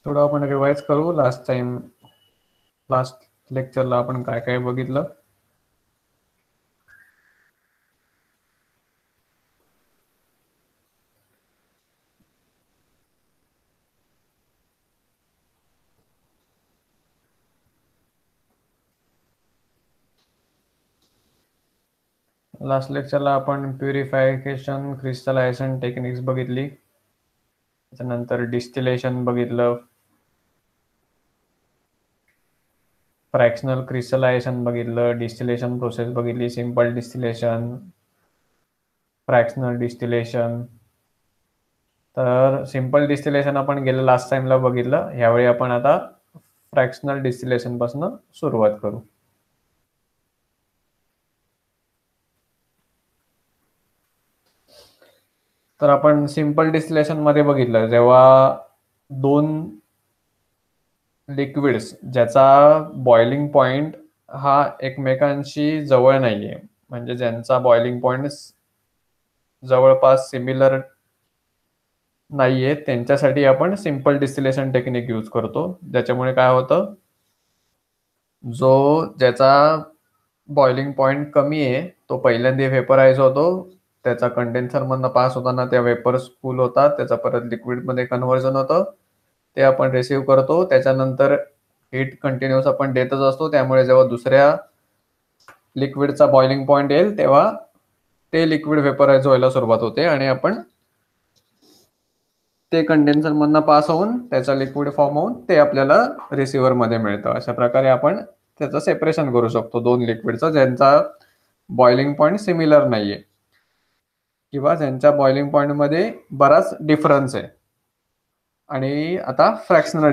थोडं आपण रिवाइज करू. लास्ट लेक्चरला आपण काय काय बघितलं. लास्ट लेक्चरला आपण प्युरिफिकेशन क्रिस्टलायझेशन टेक्निक्स बघितली. त्याच्यानंतर डिस्टिलेशन बघितलं, फ्रॅक्शनल क्रिस्टलायझेशन बघितलं, डिस्टिलेशन प्रोसेस बघितली, सिंपल डिस्टिलेशन, फ्रॅक्शनल डिस्टिलेशन. तर सिंपल डिस्टिलेशन आपण गेल्या लास्ट टाइमला बघितलं. यावेळी आपण आता फ्रॅक्शनल डिस्टिलेशन पासून सुरुवात करू. तर आपण सिंपल डिस्टिलेशन मध्ये बघितलं, जेव्हा दोन लिक्विड्स ज्याचा बॉइलिंग पॉइंट हा एकमेकांशी जवळ नाहीये, म्हणजे ज्यांचा बॉइलिंग पॉइंट जवळपास सिमिलर नाहीये, त्यांच्यासाठी आपण सिंपल डिस्टिलेशन टेक्निक यूज करतो. ज्याच्यामुळे काय होतं, ज्याचा बॉइलिंग पॉइंट कमी आहे तो पहिल्यांदा वेपराइज होतो, त्याचा कंडेन्सर मधनं पास होताना त्या वेपर्स कूल होतात, त्याचा परत लिक्विड मध्ये कन्व्हर्जन होतं, ते आपण रिसीव्ह करतो. त्याच्यानंतर हीट कंटिन्युअस आपण देतच असतो. त्यामुळे जेव्हा दुसऱ्या लिक्विडचा बॉइलिंग पॉइंट येईल तेव्हा ते लिक्विड वेपराइज व्हायला सुरुवात होते आणि आपण ते कंडेन्सर मधनं पास होऊन त्याचा लिक्विड फॉर्म होऊन ते आपल्याला रिसिव्हर मध्ये मिळतं. अशा प्रकारे आपण त्याचं सेपरेशन करू शकतो दोन लिक्विडचं ज्यांचा बॉइलिंग पॉइंट सिमिलर नाहीये किंवा ज्यांच्या बॉइलिंग पॉइंट मध्ये बराच डिफरन्स आहे. आणि आता फ्रॅक्शनल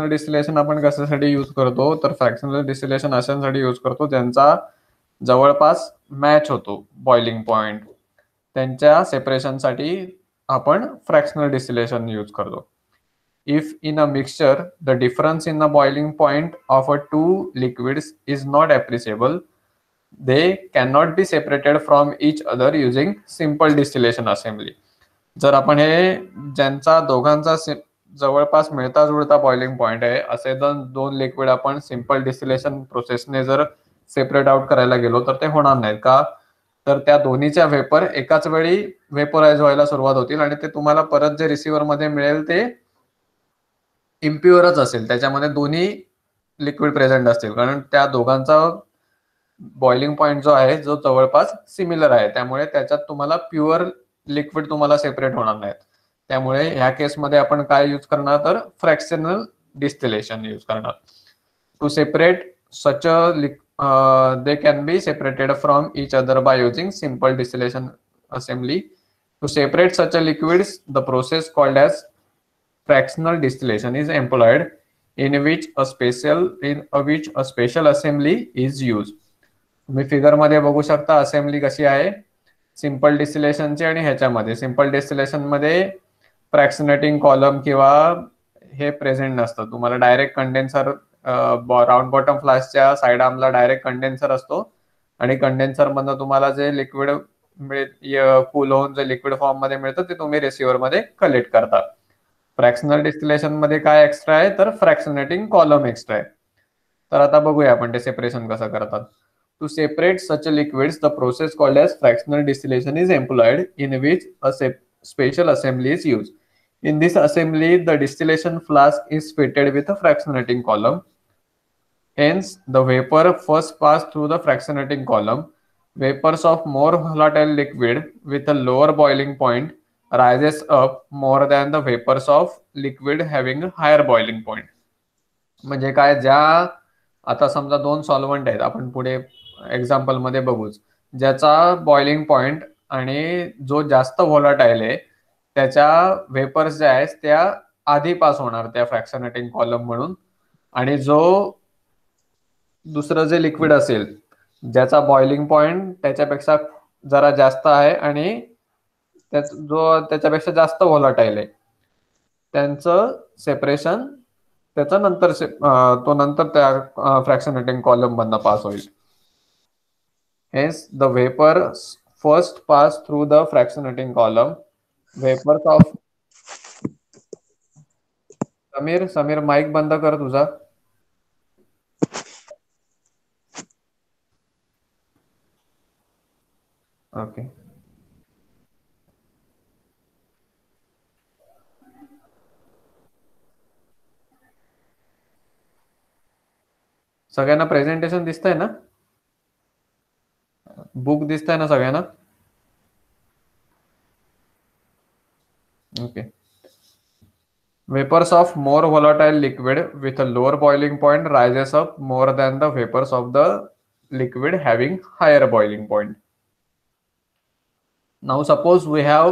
डिस्टिलेशन आपण कशासाठी यूज करतो, तर फ्रॅक्शनल डिस्टिलेशन अशांसाठी यूज करतो ज्यांचा जवळपास मॅच होतो बॉइलिंग पॉइंट. त्यांच्या सेपरेशनसाठी आपण फ्रॅक्शनल डिस्टिलेशन यूज करतो. If in a mixture the difference in the boiling point of a two liquids is not appreciable, they can not be separated from each other using simple distillation assembly. जर आपण हे ज्यांचा दोघांचा जवळपास मिळता जुळता boiling point आहे असे दोन लिक्विड आपण सिंपल डिस्टिलेशन प्रोसेसने जर सेपरेट आउट करायला गेलो तर ते होणार नाहीत. का, तर त्या दोन्हीच्या वेपर एकाच वेळी वेपोराइज व्हायला सुरुवात होतील आणि ते तुम्हाला परत जे रिसिव्हर मध्ये मिळेल ते इम्प्युअरच असेल, त्याच्यामध्ये दोन्ही लिक्विड प्रेझेंट असतील, कारण त्या दोघांचा बॉइलिंग पॉइंट जो आहे जो जवळपास सिमिलर आहे. त्यामुळे त्याच्यात तुम्हाला प्युअर लिक्विड तुम्हाला सेपरेट होणार नाहीत. त्यामुळे ह्या केसमध्ये आपण काय यूज करणार, तर फ्रॅक्शनल डिस्टिलेशन यूज करणार. To separate such a they can be separated from each other by using simple distillation assembly. To separate such a liquids, the process called as fractional distillation is employed, in which a special assembly is used. तुम्ही figure मध्ये बघू शकता assembly कशी आहे simple डिस्टिलेशनची. आणि ह्याच्यामध्ये simple distillation मध्ये फ्रॅक्शनेटिंग column किंवा हे प्रेझेंट नसतं. तुम्हाला डायरेक्ट कंडेन्सर राऊंड बॉटम फ्लास्कच्या साइड आर्मला डायरेक्ट कंडेन्सर असतो आणि कंडेन्सर मधनं तुम्हाला जे लिक्विड कूल होऊन जे लिक्विड फॉर्म मध्ये मिळतं ते तुम्ही रिसिव्हर मध्ये कलेक्ट करता. फ्रॅक्शनल डिस्टिलेशन मध्ये काय एक्स्ट्रा आहे, तर फ्रॅक्शनेटिंग कॉलम एक्स्ट्रा आहे. तर आता बघूया आपण ते सेपरेशन कसं करतात. To separate such liquids, the process called as fractional distillation is employed, in which a special assembly is used. In this assembly, the distillation flask is fitted with a fractionating column. Hence, the vapor first pass through the fractionating column. Vapors of more volatile liquid with a lower boiling point rises up more than the vapors of liquid having a higher boiling point. म्हणजे काय, ज्या आता समजा दोन solvent आहेत, आपण पुढे example मध्ये बघूच, ज्याचा बॉइलिंग पॉइंट आणि जो जास्त व्होलाटाईल आहे त्याच्या वेपर्स ज्या आहेत त्या आधी पास होणार त्या फ्रॅक्शनेटिंग कॉलम म्हणून, आणि जो दुसरं जे लिक्विड असेल ज्याचा बॉइलिंग पॉइंट त्याच्यापेक्षा जरा जास्त आहे आणि जो त्याच्यापेक्षा जास्त व्होलाटाईल आहे त्यांचं सेपरेशन त्याचा नंतर तो नंतर त्या फ्रॅक्शनेटिंग कॉलम मधनं पास होईल. Hence, the vapor first pass through the fractionating column. Vapors of Sameer Sameer mike बंद कर तुझा. ओके. सगळ्यांना प्रेझेंटेशन दिसतंय ना? बुक दिसतंय ना सगळ्यांना? Okay. Vapors of more volatile liquid with a lower boiling point rises up more than the vapors of the liquid having higher boiling point. Now suppose we have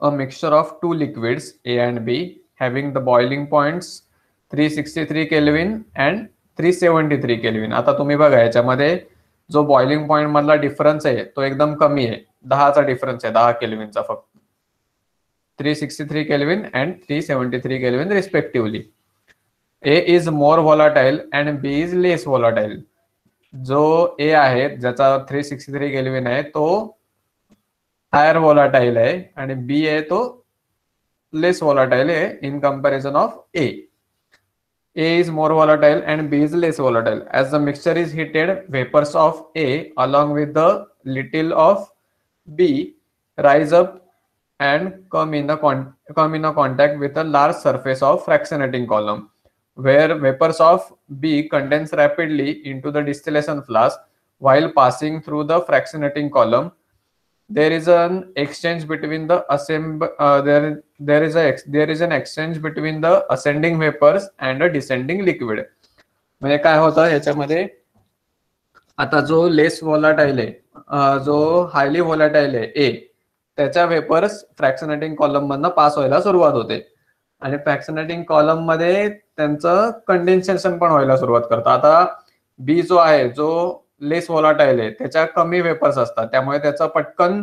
a mixture of two liquids A and B having the boiling points 363 Kelvin and 373 Kelvin. आता तुम्ही बघा याच्यामध्ये जो boiling point मधला difference आहे तो एकदम कमी आहे. 10चा डिफरन्स आहे, 10 केल्विनचा फक्त. 363 Kelvin and 373 Kelvin respectively. A is more volatile and B is less volatile. जो A आहे ज्याचा 363 केल्विन आहे तो हायर volatile आहे आणि B आहे तो लेस volatile आहे in comparison of A. A is more volatile and B is less volatile. As the mixture is heated, vapors of A along with the little of B rise up and come in a contact with a large surface of fractionating column, where vapors of B condense rapidly into the distillation flask while passing through the fractionating column. There is an exchange between the there is an exchange between the ascending vapors and a descending liquid. म्हणजे काय होतं याच्यामध्ये, आता जो लेस volatile आहे, जो highly volatile आहे ए, त्याच्या वेपर्स फ्रॅक्शनेटिंग कॉलम मधनं पास व्हायला सुरुवात होते आणि फ्रॅक्शनेटिंग कॉलम मध्ये त्यांचं कंडेन्सेशन पण व्हायला सुरुवात करतं. आता बी जो आहे जो लेस व्होलाटाईल आहे त्याच्या कमी वेपर्स असतात, त्यामुळे त्याचं पटकन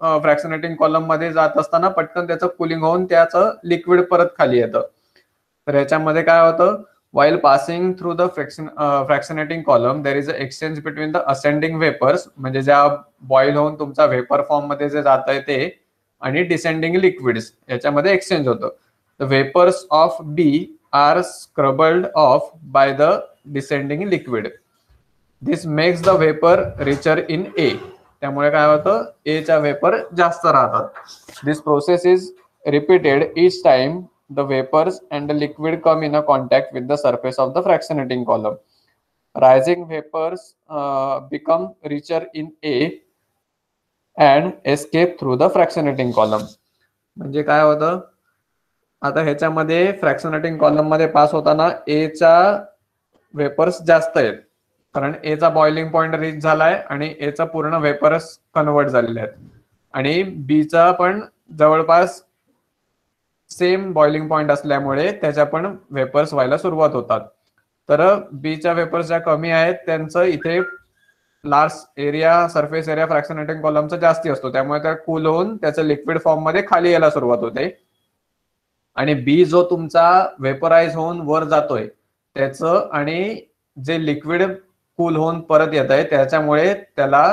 फ्रॅक्शनेटिंग कॉलम मध्ये जात असताना पटकन त्याचं कुलिंग होऊन त्याचं लिक्विड परत खाली येतं. तर याच्यामध्ये काय होतं, while passing through the fractionating column there is an exchange between the ascending vapors, म्हणजे ज्या बॉईल होऊन तुमचा वेपर फॉर्म मध्ये जे जात आहे ते, आणि डिसेंडिंग लिक्विड्स याच्यामध्ये एक्सचेंज होतं. The vapors of B are scrubbed off by the descending liquid. This makes the vapor richer in A. त्यामुळे काय होतं, A च्या वेपर जास्त राहतात. This process is repeated each time the vapors and the liquid come in a contact with the surface of the fractionating column. Rising vapors become richer in A and escape through the fractionating column. म्हणजे काय होतं, आता ह्याच्यामध्ये फ्रॅक्शनेटिंग column मध्ये pass होताना ए चा vapours जास्त आहेत, कारण ए चा बॉइलिंग पॉइंट रीच झालाय आणि ए चा पूर्ण वेपर्स कन्वर्ट झालेले आहेत, आणि बी चा पण जवळपास सेम बॉइलिंग पॉइंट असल्यामुळे त्याच्या पण वेपर्स व्हायला सुरुवात होतात. तर बी च्या वेपर्स ज्या कमी आहेत त्यांचं इथे लार्ज एरिया, सरफेस एरिया फ्रॅक्शनेटिंग कॉलमचा जास्ती असतो, त्यामुळे त्या कूल होऊन त्याचं लिक्विड फॉर्म मध्ये खाली यायला सुरुवात होते. आणि बी जो तुमचा वेपराइज होऊन वर जातोय त्याचं आणि जे लिक्विड कूल होऊन परत येत आहे त्याच्यामुळे त्याला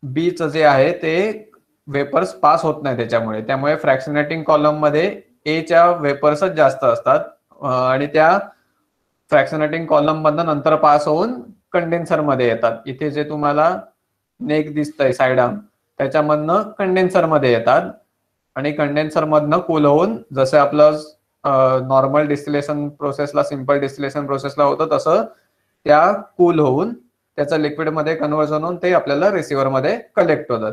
बीच जे आहे ते वेपर्स पास होत नाही त्यामुळे फ्रॅक्शनेटिंग कॉलम मध्ये ए च्या वेपर्सच जास्त असतात आणि त्या फ्रॅक्शनेटिंग कॉलम मधनं नंतर पास होऊन कंडेन्सर मध्ये येतात. इथे जे तुम्हाला नेक दिसतंय साइड आर्म त्याच्यामधनं कंडेन्सर मध्ये येतात आणि कंडेन्सर मधनं कूल होऊन, जसं आपलं नॉर्मल डिस्टिलेशन प्रोसेसला, सिंपल डिस्टिलेशन प्रोसेसला होतं तसं त्या कूल होऊन त्याचं लिक्विड मध्ये कन्व्हर्जन होऊन ते आपल्याला रिसिव्हर मध्ये कलेक्ट होतात.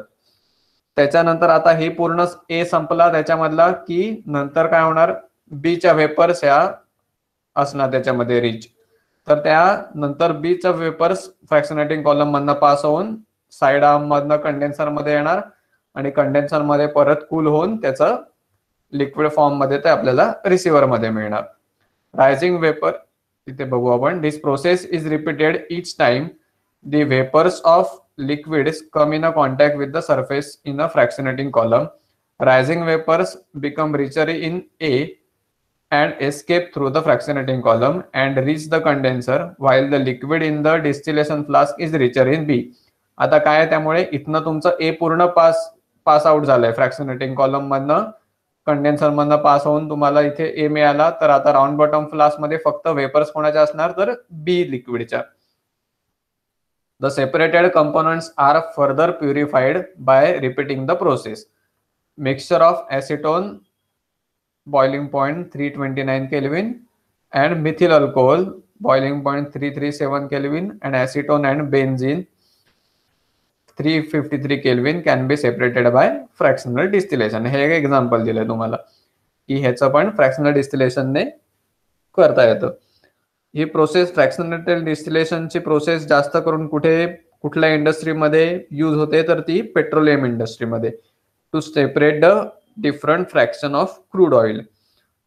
त्याच्यानंतर आता ही पूर्ण ए संपला त्याच्यामधला की नंतर काय होणार, बी च्या वेपर्स ह्या असणार त्याच्यामध्ये रिच, तर त्या नंतर बी च्या वेपर्स फ्रॅक्शनेटिंग कॉलम मधनं पास होऊन साइड आर्म मधनं कंडेन्सर मध्ये येणार आणि कंडेन्सर मध्ये परत कूल होऊन त्याचं लिक्विड फॉर्म मध्ये ते आपल्याला रिसिव्हर मध्ये मिळणार. रायझिंग वेपर इथे बघू आपण. This process is repeated each time the vapors of liquids come in a contact with the surface in a fractionating column. Rising vapors become richer in A and escape through the fractionating column and reach the condenser, while the liquid in the distillation flask is richer in B. आता काय, त्यामुळे इथनं तुमचं ए पूर्ण pass out झालंय फ्रॅक्शनेटिंग column मधनं condenser मधनं pass होऊन तुम्हाला इथे ए मिळाला, तर आता राऊंड बॉटम फ्लास्क मध्ये फक्त वेपर्स कोणाच्या असणार, तर बी लिक्विडच्या. The separated components are further purified by repeating the process. Mixture of acetone boiling point 329 Kelvin and methyl alcohol boiling point 337 Kelvin and acetone and benzene 353 Kelvin can be separated by fractional distillation. हे एक example दिलंय तुम्हाला की ह्याचं पण fractional डिस्टिलेशनने करता येतं. ही process fractional डिस्टिलेशनची process जास्त करून कुठल्या इंडस्ट्रीमध्ये यूज होते, तर ती पेट्रोलियम इंडस्ट्रीमध्ये, to separate the different fraction of crude oil.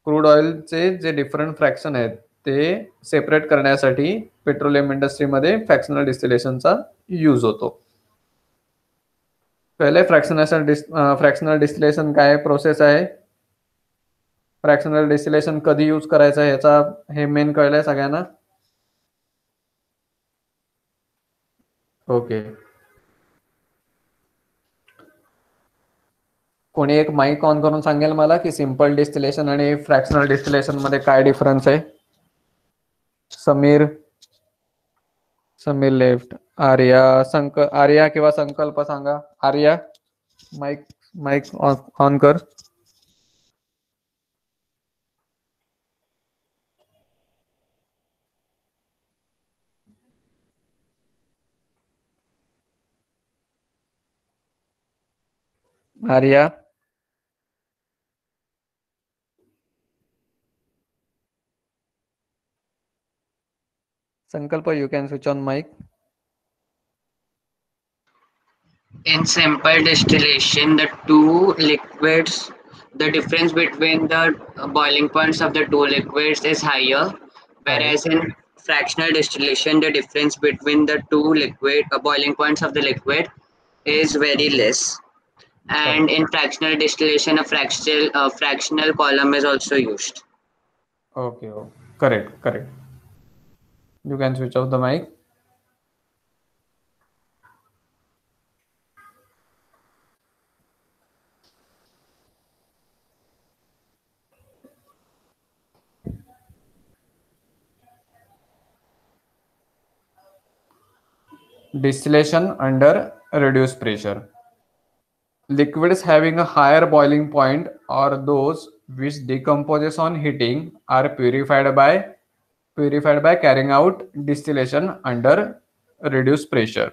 Crude ऑइलचे जे डिफरंट फ्रॅक्शन आहेत ते सेपरेट करण्यासाठी पेट्रोलियम इंडस्ट्रीमध्ये फ्रॅक्शनल डिस्टिलेशनचा यूज होतो. पहिले फ्रॅक्शनल डिस्टिलेशन काय प्रोसेस आहे, फ्रॅक्शनल डिस्टिलेशन कधी यूज करायचं याचा हे मेन कळलंय सगळ्यांना. ओके, कोणी एक माईक ऑन करून सांगेल मला की सिंपल डिस्टिलेशन आणि फ्रॅक्शनल डिस्टिलेशन मध्ये काय डिफरन्स आहे? समीर लेफ्ट. आर्या किंवा संकल्प सांगा. आर्या, माईक ऑन कर. Arya, Sankalpa, you can switch on mic. In simple distillation, the two liquids, the difference between the boiling points of the two liquids is higher, whereas in fractional distillation, the difference between the two boiling points of the liquid is very less. And in fractional distillation, a fractional column is also used. Okay, correct. You can switch off the mic. Distillation under reduced pressure. Liquids having a higher boiling point or those which decomposes on heating are purified by carrying out distillation under reduced pressure.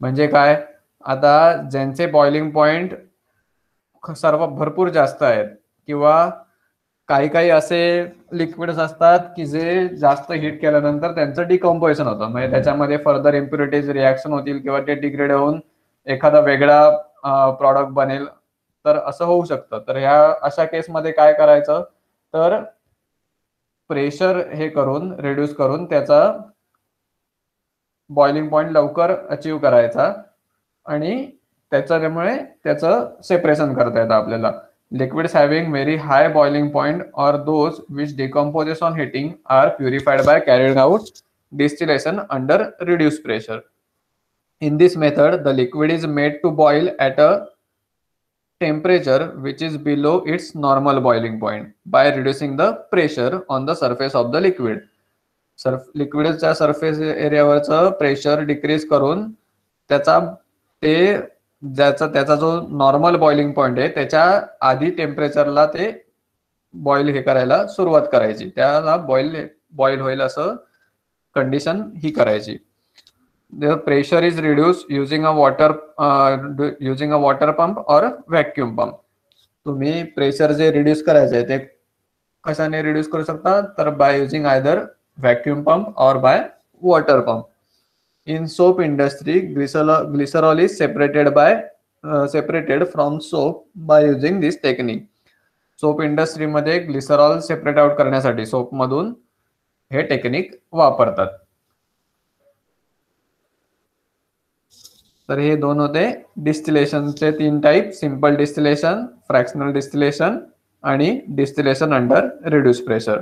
म्हणजे काय, आता ज्यांचे boiling point सर्व भरपूर जास्त आहेत किंवा काही असे लिक्विड्स असतात की जे जास्त हीट केल्यानंतर त्यांचं डिकम्पोजिशन होतं, म्हणजे त्याच्यामध्ये फर्दर इम्प्युरिटीज रिॲक्शन होतील किंवा ते डिग्रेड होऊन एखादा वेगळा प्रॉडक्ट बनेल, तर असं होऊ शकतं. तर ह्या अशा केसमध्ये काय करायचं, तर प्रेशर हे करून रिड्यूस करून त्याचा बॉइलिंग पॉइंट लवकर अचीव करायचा आणि त्याच्यामुळे त्याचं सेपरेशन करता येतं आपल्याला. Liquids having very high boiling point or those which decomposes on heating are purified by carrying out distillation under reduced pressure. In this method, the liquid is made to boil at a temperature which is below its normal boiling point by reducing the pressure on the surface of the liquid. लिक्विडच्या surface एरियावरचं pressure decrease करून त्याचा जो normal boiling point आहे त्याच्या आधी टेम्परेचरला ते boil हे करायला सुरुवात करायची, त्याला बॉईल होईल असं कंडिशन ही करायची. The pressure is reduced using a water pump or vacuum pump. तुम्ही प्रेशर जे रिड्यूस करायचे ते कशाने रिड्यूस करू शकता, तर by using either vacuum pump or by water pump. In soap industry, glycerol is separated from soap by using this technique. Soap industry मध्ये glycerol separate out करण्यासाठी सोप मधून हे टेक्निक वापरतात. तर हे दोन होते डिस्टिलेशनचे 3 type, simple distillation, fractional distillation आणि distillation under reduce pressure.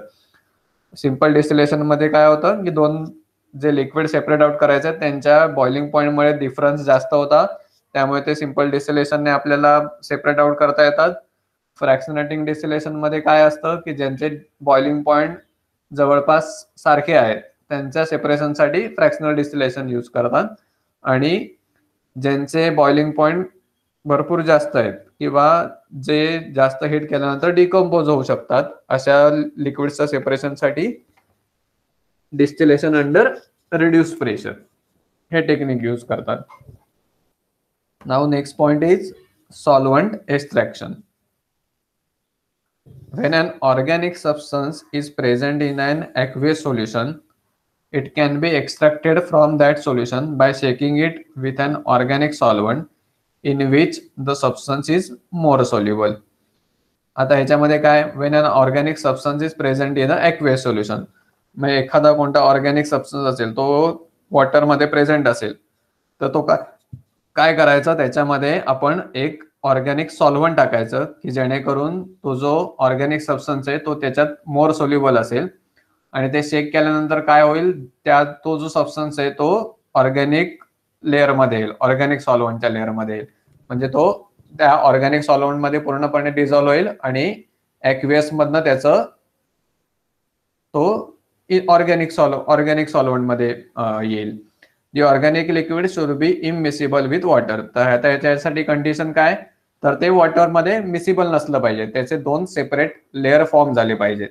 Simple distillation मध्ये काय होतं की दोन जे लिक्विड सेपरेट आउट करायचे त्यांच्या बॉइलिंग पॉइंट मुळे डिफरन्स जास्त होता, त्यामुळे ते सिंपल डिस्टिलेशनने आपल्याला सेपरेट आउट करता येतात. फ्रॅक्शनेटिंग डिस्टिलेशन मध्ये काय असतं की ज्यांचे बॉइलिंग पॉइंट जवळपास सारखे आहेत त्यांच्या सेपरेशनसाठी फ्रॅक्शनल डिस्टिलेशन यूज करतात, आणि ज्यांचे बॉइलिंग पॉइंट भरपूर जास्त आहेत किंवा जे जास्त हीट केल्यानंतर डिकम्पोज होऊ शकतात अशा लिक्विडच्या सेपरेशनसाठी डिस्टिलेशन अंडर रिड्यूस प्रेशर हे टेक्निक यूज करतात. Now next point is solvent extraction. When an organic substance is present in an aqueous solution, it can be extracted from that solution by shaking it with an organic solvent in which the substance is more soluble. आता ह्याच्यामध्ये काय, when an organic substance is present in an aqueous solution, म्हणजे एखादा कोणता organic substance असेल तो water मध्ये present असेल तर तो काय करायचा, त्याच्यामध्ये आपण एक ऑर्गॅनिक सॉल्व्हंट टाकायचं की जेणेकरून तो जो ऑर्गॅनिक सबस्टन्स आहे तो त्याच्यात मोर सोल्युबल असेल, आणि ते शेक केल्यानंतर काय होईल, तो जो सबस्टन्स आहे तो ऑर्गॅनिक लेअर मध्ये येईल, ऑर्गॅनिक सॉल्व्हंटच्या लेअर मध्ये येईल, म्हणजे तो त्या ऑर्गॅनिक सॉल्व्हंट मध्ये पूर्णपणे डिझॉल्व्ह होईल आणि ॲक्वियस मधनं त्याचं तो ऑर्गॅनिक सॉल्व्हंट मध्ये येईल. The organic liquid should be immiscible with water. तर त्याच्यासाठी कंडिशन काय, तर ते वॉटर मध्ये मिसिबल नसलं पाहिजे, त्याचे दोन सेपरेट लेअर फॉर्म झाले पाहिजे.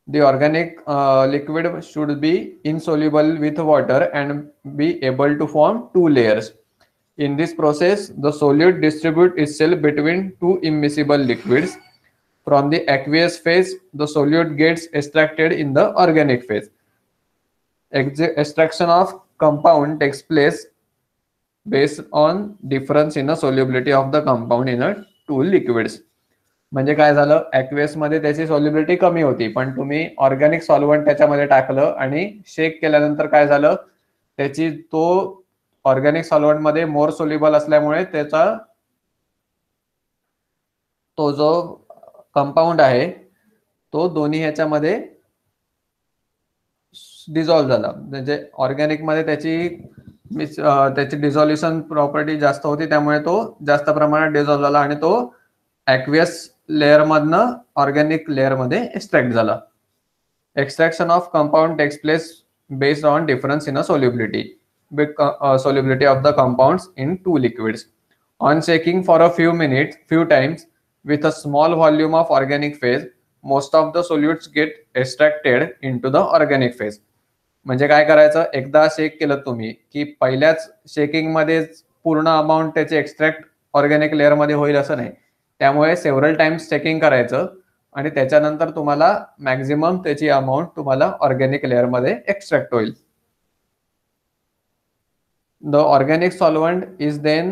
The organic liquid should be insoluble with water and be able to form two layers. In this process, the solute distributes itself between two immiscible liquids. From the aqueous phase, the solute gets extracted in the organic phase. Extraction of compound takes place based on difference in the solubility of the compound in a two liquids. म्हणजे काय झालं, aqueous मध्ये त्याची solubility कमी होती, पण तुम्ही organic solvent त्याच्यामध्ये टाकलं आणि शेक केल्यानंतर काय झालं, त्याची तो ऑर्गॅनिक सॉल्व्हंट मध्ये मोर सोल्युबल असल्यामुळे त्याचा तो जो कंपाऊंड आहे तो दोन्ही ह्याच्यामध्ये डिझॉल्व्ह झाला. म्हणजे ऑर्गॅनिक मध्ये त्याची डिझॉल्युशन प्रॉपर्टी जास्त होती, त्यामुळे तो जास्त प्रमाणात डिझॉल्व्ह झाला आणि तो ॲक्वियस लेअर मधनं ऑर्गॅनिक लेअर मध्ये एक्सट्रॅक्ट झाला. Extraction of compound takes place based on difference in a solubility of the compounds in two liquids. On shaking for a few times with a small volume of organic phase, most of the solutes get extracted into the organic phase. म्हणजे काय करायचं, एकदा शेक केलं तुम्ही की पहिल्याच shaking मध्ये पूर्ण अमाऊंट त्याचे एक्सट्रॅक्ट ऑर्गॅनिक लेअर मध्ये होईल असं नाही, त्यामुळे सेव्हरल टाइम्स चेकिंग करायचं आणि त्याच्यानंतर तुम्हाला मॅक्झिमम त्याची अमाऊंट तुम्हाला ऑर्गॅनिक लेअर मध्ये एक्सट्रॅक्ट होईल. The organic solvent is then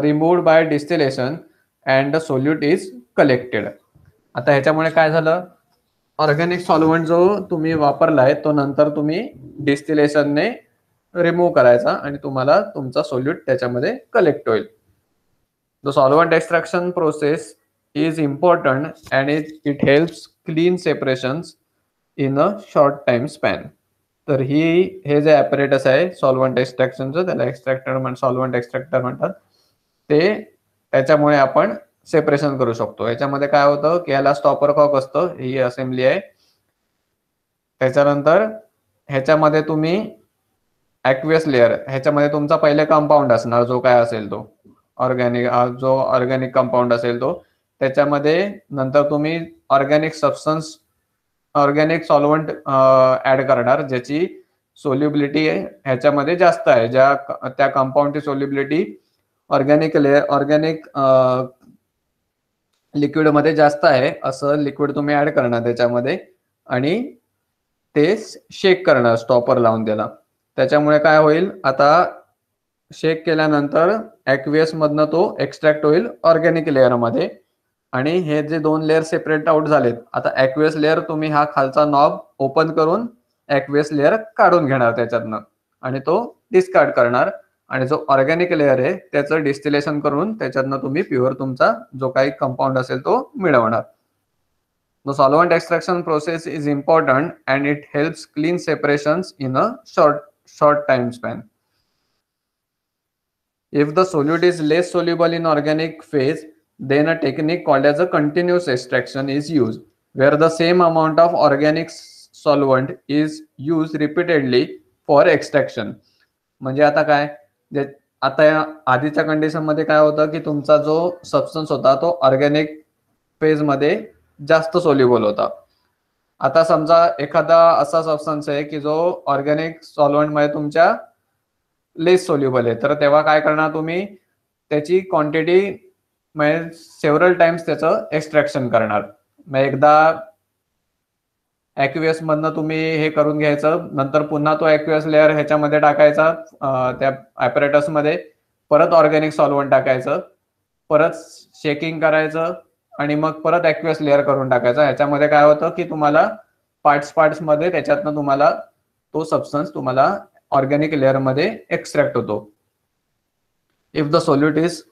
removed by distillation and the solute is collected. आता ह्याच्यामुळे काय झालं, ऑर्गॅनिक सॉल्व्हंट जो तुम्ही वापरलाय तो नंतर तुम्ही डिस्टिलेशनने रिमूव्ह करायचा आणि तुम्हाला तुमचा सोल्यूट त्याच्यामध्ये कलेक्ट होईल. The solvent extraction process is important and it helps clean separations in a short time span. तर हे जे ॲपरेटस आहे सॉल्व्हंट एक्सट्रॅक्शनचं, त्याला सॉल्व्हंट एक्सट्रॅक्टर म्हणतात, ते त्याच्यामुळे आपण सेपरेशन करू शकतो. याच्यामध्ये काय होतं की ह्याला स्टॉपर कॉक असतं, ही असेंब्ली आहे. त्याच्यानंतर ह्याच्यामध्ये तुम्ही ॲक्वियस लेअर, ह्याच्यामध्ये तुमचा पहिले कंपाऊंड असणार जो काय असेल तो ऑर्गॅनिक कंपाऊंड असेल तो, त्याच्यामध्ये नंतर तुम्ही ऑर्गॅनिक सॉल्व्हंट ऍड करणार ज्याची सोल्युबिलिटी ह्याच्यामध्ये जास्त आहे, त्या कंपाऊंडची सोल्युबिलिटी ऑर्गॅनिक लिक्विड मध्ये जास्त आहे असं लिक्विड तुम्ही ऍड करणार त्याच्यामध्ये आणि ते शेक करणार स्टॉपर लावून त्याला. त्याच्यामुळे काय होईल, आता शेक केल्यानंतर ॲक्वियस मधनं तो एक्सट्रॅक्ट होईल ऑर्गॅनिक लेअर मध्ये आणि हे जे दोन लेअर सेपरेट आउट झालेत, आता ॲक्वियस लेअर तुम्ही हा खालचा नॉब ओपन करून ॲक्वियस लेअर काढून घेणार त्याच्यातनं आणि तो डिस्कार्ड करणार आणि जो ऑर्गॅनिक लेअर आहे त्याचं डिस्टिलेशन करून त्याच्यातनं तुम्ही प्युअर तुमचा जो काही कंपाऊंड असेल तो मिळवणार. The solvent extraction process is important and it helps clean separations in a short time span. If the solute is less soluble in organic phase, then a technique called as a continuous extraction is used, where the same amount of organic solvent is used repeatedly for extraction. म्हणजे आता काय, आता आधीच्या condition मध्ये काय होतं की तुमचा जो सबस्टन्स होता तो ऑर्गॅनिक फेज मध्ये जास्त सोल्युबल होता. आता समजा एखादा असा सबस्टन्स आहे की जो ऑर्गॅनिक सॉल्व्हंट मध्ये तुमच्या लेस सोल्युबल आहे, तर तेव्हा काय करणार तुम्ही, त्याची क्वांटिटी म्हणजे सेव्हरल टाइम्स त्याचं एक्स्ट्रॅक्शन करणार. मग एकदा ॲक्युएस मधनं तुम्ही हे करून घ्यायचं, नंतर पुन्हा तो ॲक्युएस लेअर ह्याच्यामध्ये टाकायचा, त्या ॲपरेटस मध्ये परत ऑर्गॅनिक सॉल्व्हंट टाकायचं, परत शेकिंग करायचं आणि मग परत ॲक्युएस लेअर करून टाकायचा. ह्याच्यामध्ये काय होतं की तुम्हाला पार्ट्स मध्ये त्याच्यातनं तुम्हाला तो सबस्टन्स तुम्हाला ऑर्गॅनिक लेअर मध्ये एक्स्ट्रॅक्ट होतो. If the solute is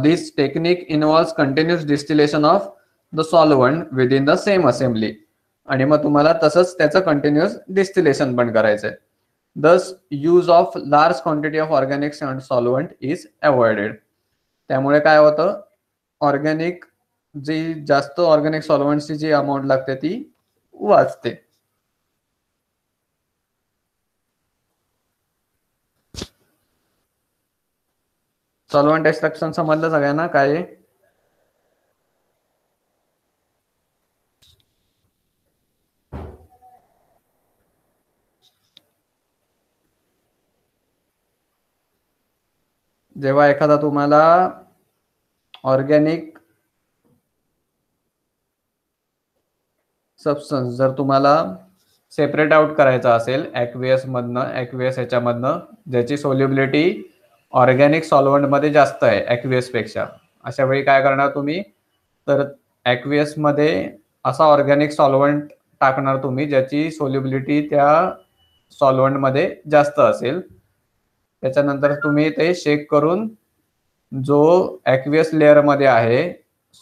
this technique involves continuous distillation of the solvent within the same assembly, आणि मग तुम्हाला तसंच त्याचं कंटिन्युअस डिस्टिलेशन पण करायचंय. दस use of large quantity of organic solvent is avoided. त्यामुळे काय होतं, ऑर्गॅनिक जी जास्त ऑर्गॅनिक सॉल्व्हंटची जी अमाऊंट लागते ती वाचते. सॉल्व्हंट एक्स्ट्रॅक्शन समजलं सगळ्यांना काय आहे? जेव्हा एखादा तुम्हाला ऑर्गॅनिक सबस्टन्स जर तुम्हाला सेपरेट आउट करायचा असेल ॲक्वियस ह्याच्यामधनं ज्याची सोल्युबिलिटी ऑर्गॅनिक सॉल्व्हंट मध्ये जास्त आहे ॲक्वियस पेक्षा, अशा वेळी काय करणार तुम्ही, तर ॲक्वियस मध्ये असा ऑर्गॅनिक सॉल्व्हंट टाकणार तुम्ही ज्याची सोल्युबिलिटी त्या सॉल्व्हंट मध्ये जास्त असेल. त्याच्यानंतर तुम्ही ते शेक करून जो ॲक्वियस लेअर मध्ये आहे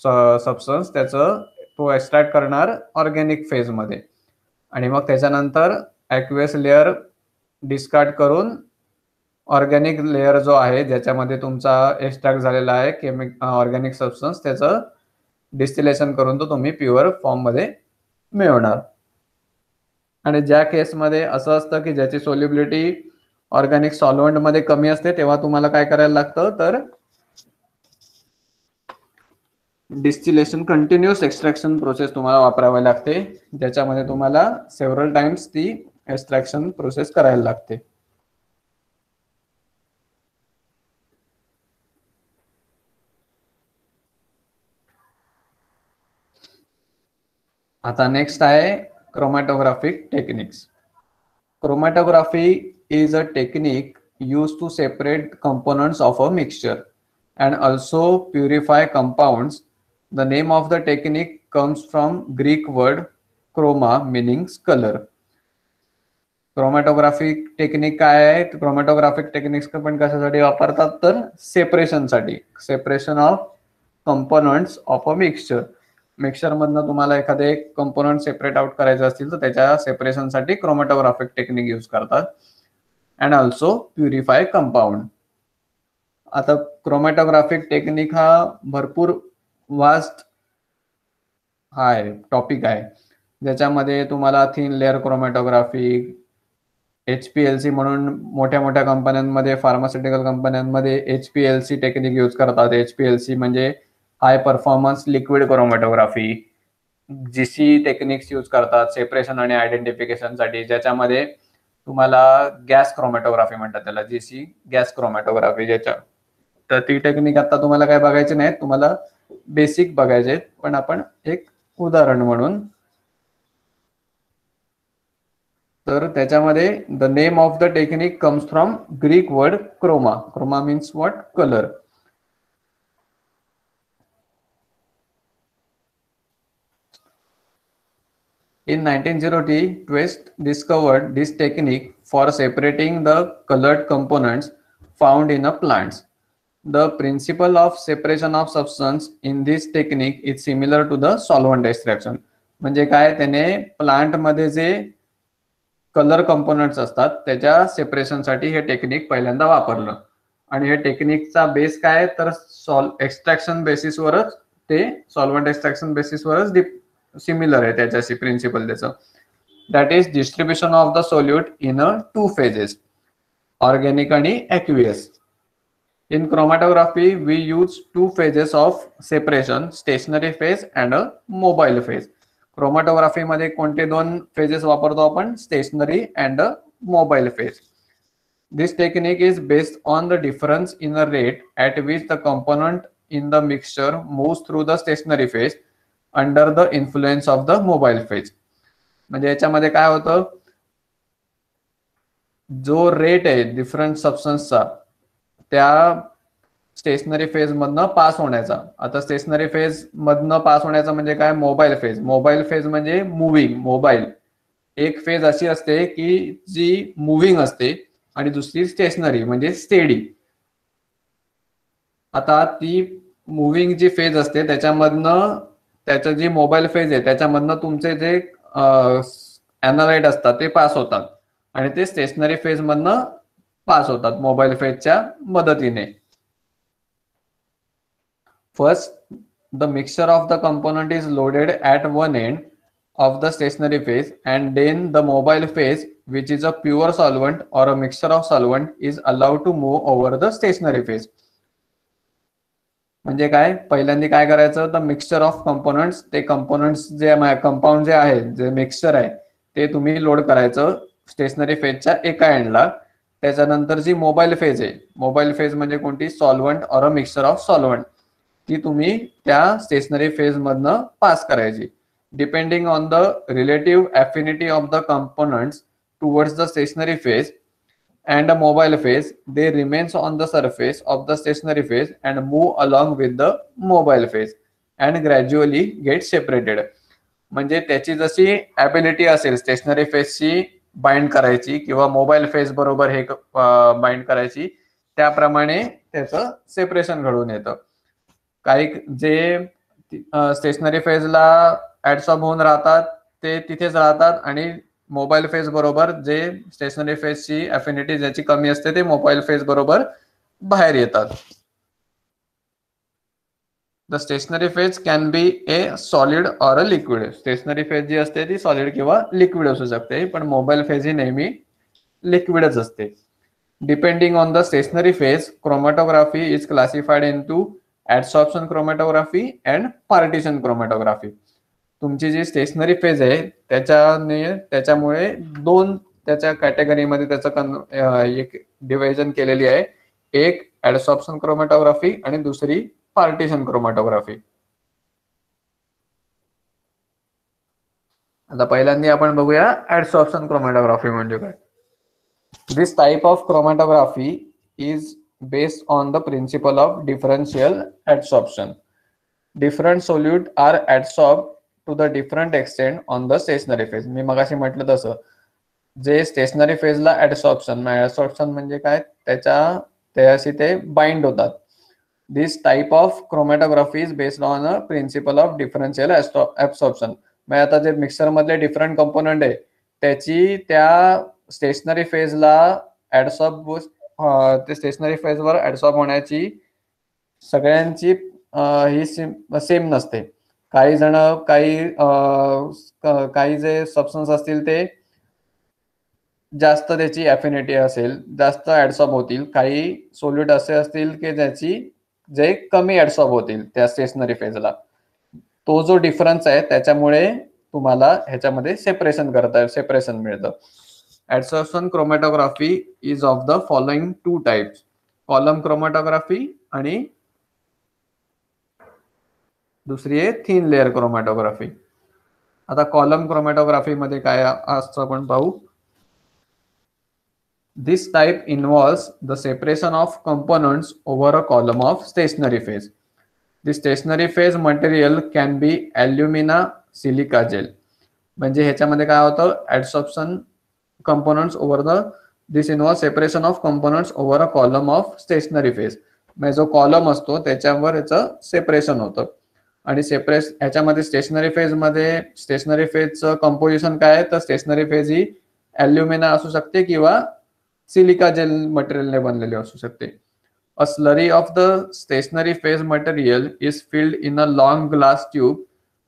सबस्टन्स त्याचं तो एक्स्ट्रॅक्ट करणार ऑर्गॅनिक फेज मध्ये, आणि मग त्याच्यानंतर ॲक्वियस लेअर डिस्कार्ड करून ऑर्गॅनिक लेअर जो आहे ज्याच्यामध्ये तुमचा एक्स्ट्रॅक्ट झालेला आहे ऑर्गॅनिक सबस्टन्स त्याचं डिस्टिलेशन करून तो तुम्ही प्युअर फॉर्म मध्ये मिळवणार. आणि ज्या केसमध्ये असं असतं की ज्याची सोल्युबिलिटी ऑर्गॅनिक सॉल्व्हंट मध्ये कमी असते तेव्हा तुम्हाला काय करायला लागतं, तर डिस्टिलेशन कंटिन्युअस एक्स्ट्रॅक्शन प्रोसेस तुम्हाला वापरावी लागते, ज्याच्यामध्ये तुम्हाला सेव्हरल टाइम्स ती एक्स्ट्रॅक्शन प्रोसेस करायला लागते. आता नेक्स्ट आहे chromatographic techniques. Chromatography is a technique used to separate components of a mixture and also purify compounds. The name of the technique comes from Greek word chroma meaning color. Chromatographic technique काय आहे, chromatographic techniques पण कशासाठी वापरतात, तर सेपरेशनसाठी, separation of components of a mixture मधनं तुम्हाला एखादे कंपोनंट सेपरेट आउट करायचे असतील तर त्याच्या सेपरेशनसाठी क्रोमॅटोग्राफिक टेक्निक यूज करतात. And also purify compound. आता क्रोमॅटोग्राफिक टेक्निक हा भरपूर वास्ट टॉपिक आहे, ज्याच्यामध्ये तुम्हाला थिन लेअर क्रोमॅटोग्राफी, HPLC म्हणून मोठ्या कंपन्यांमध्ये, फार्मास्युटिकल कंपन्यांमध्ये HPLC टेक्निक यूज करतात. HPLC म्हणजे high performance liquid chromatography. GC techniques use करतात सेपरेशन आणि आयडेंटिफिकेशन साठी, ज्याच्यामध्ये तुम्हाला गॅस क्रोमॅटोग्राफी म्हणतात त्याला, GC गॅस क्रोमॅटोग्राफी. ज्याच्या तर ती टेक्निक आता तुम्हाला काय बघायची नाही, तुम्हाला बेसिक बघायचे, पण आपण एक उदाहरण म्हणून. तर त्याच्यामध्ये the name of the technique comes from Greek word chroma. Chroma means what, colour. In 1903, Twist discovered this technique for separating the colored components found in a plants. The principle of separation of substance in this technique is similar to the solvent extraction. म्हणजे काय, त्याने plant मध्ये जे colour components असतात त्याच्या सेपरेशनसाठी हे technique पहिल्यांदा वापरलं. आणि हे टेक्निकचा बेस काय, तर एक्स्ट्रॅक्शन बेसिसवरच, ते सॉल्व्हंट एक्स्ट्रॅक्शन बेसिसवरच सिमिलर आहे त्याच्याशी प्रिन्सिपल त्याचं. That is distribution of the solute in a 2 phases, organic आणि aqueous. In chromatography, we use 2 phases of separation, stationary phase and a mobile phase. Chromatography मध्ये कोणते 2 phases वापरतो आपण, stationary and a mobile phase. This technique is based on the difference in the rate at which the component in the mixture moves through the stationary phase under the influence of the mobile phase. म्हणजे याच्यामध्ये काय होतं, जो rate आहे different सबस्टन्सचा त्या stationary phase मधनं pass होण्याचा. आता स्टेशनरी फेज मधनं पास होण्याचा म्हणजे काय, मोबाईल फेज. मोबाईल फेज म्हणजे मुव्हिंग. मोबाईल एक फेज अशी असते की जी मुव्हिंग असते आणि दुसरी स्टेशनरी म्हणजे स्टेडी. आता ती मुव्हिंग जी फेज असते त्याच्यामधनं, त्याचं जी मोबाईल फेज आहे त्याच्यामधनं तुमचे जे एनालाइट असतात ते पास होतात आणि ते स्टेशनरी फेज मधनं पास होतात मोबाईल फेजच्या मदतीने. First, the mixture of the component is loaded at one end of the stationary phase, and then the mobile phase, which is a pure solvent or a mixture of solvent, is allowed to move over the stationary phase. म्हणजे काय, पहिल्यांदा काय करायचं, तर mixture of components, ते components जे compound जे आहे, जे मिक्सचर आहे ते तुम्ही लोड करायचं स्टेशनरी फेजच्या एका एंडला. त्याच्यानंतर जी मोबाईल फेज आहे, मोबाईल फेज म्हणजे कोणती, solvent or a mixture of solvent, ती तुम्ही त्या स्टेशनरी फेज मधनं पास करायची. Depending on the relative affinity of the components towards the stationary phase and a mobile phase, they remains on the surface of the stationary phase and move along with the mobile phase and gradually get separated. म्हणजे त्याची जशी ability असेल stationery फेजची bind करायची किंवा mobile phase बरोबर हे bind करायची, त्याप्रमाणे त्याचं सेपरेशन घडून येतं. काही जे स्टेशनरी फेजला ऍडसॉर्ब होऊन राहतात ते तिथेच राहतात आणि मोबाईल फेज बरोबर जे स्टेशनरी फेजची अफिनिटी ज्याची कमी असते ते मोबाईल फेज बरोबर बाहेर येतात. The stationary phase can be a solid or a liquid. Stationary phase जी असते ती सॉलिड किंवा लिक्विड असू शकते, पण मोबाईल फेज ही नेहमी लिक्विडच असते. Depending on the stationary phase, chromatography is classified into adsorption chromatography and partition chromatography. तुमची जी स्टेशनरी फेज आहे त्याच्यामुळे 2 त्याच्या कॅटेगरीमध्ये त्याचं एक डिव्हिजन केलेली आहे, एक ऍडसॉर्प्शन क्रोमॅटोग्राफी आणि दुसरी पार्टिशन क्रोमॅटोग्राफी. आता पहिल्यांदा आपण बघूया ऍडसॉर्प्शन क्रोमॅटोग्राफी म्हणजे काय. This type of chromatography is based on the principle of differential adsorption. Different solute are adsorb to the different extent on the stationary phase. मी मगाशी म्हटलं तसं, जे स्टेशनरी फेजला ऍडसॉर्प्शन म्हणजे काय, त्याच्याशी ते बाइंड होतात. This type of chromatography is based on a principle of differential absorption. म्हणजे आता जे मिक्सर मधले डिफरंट कंपोनंट आहे त्याची त्या स्टेशनरी फेजला ते स्टेशनरी फेजवर ऍडसॉर्ब होण्याची सगळ्यांची ही सेम नसते. काही जण काही जे सबस्टन्स असतील ते जास्त त्याची अफिनिटी असेल, जास्त ऍडसॉर्ब होतील. काही सोल्यूट असे असतील की जे कमी ऍडसॉर्ब होतील त्या स्टेशनरी फेजला. तो जो डिफरन्स आहे त्याच्यामुळे तुम्हाला ह्याच्यामध्ये सेपरेशन मिळतं. Adsorption chromatography is of the following 2 types, column chromatography आणि दुसरी आहे थिन लेअर क्रोमॅटोग्राफी. आता कॉलम क्रोमॅटोग्राफी मध्ये काय असतं आपण पाहू. This type involves the separation of components over a column of stationary phase. The stationary phase material can be alumina silica gel. म्हणजे ह्याच्यामध्ये काय होतं, adsorption components over this involves separation of components over a column of stationary phase. म्हणजे जो column असतो त्याच्यावर याचं separation होतं आणि ह्याच्यामध्ये स्टेशनरी फेजचं कंपोजिशन काय आहे, तर स्टेशनरी फेज ही ॲल्युमिना असू शकते किंवा सिलिका जेल मटेरियलने बनलेली असू शकते. A slurry of the stationary phase material is filled in a long glass tube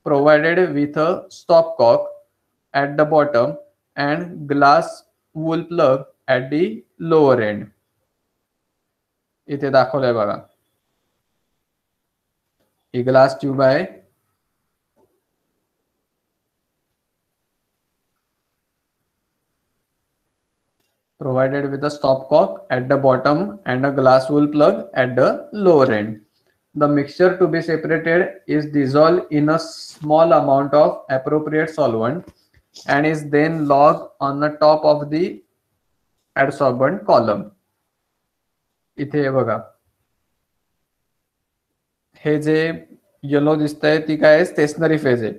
provided with a stopcock at the bottom and glass wool plug at the lower end. इथे दाखवलंय बघा, ही glass tube आहे. Provided with a stopcock at the bottom and a glass wool plug at the lower end. The mixture to be separated is dissolved in a small amount of appropriate solvent and is then logged on the top of the adsorbent column. इथे बघा, हे जे yellow दिसतंय ती काय stationary phase आहे,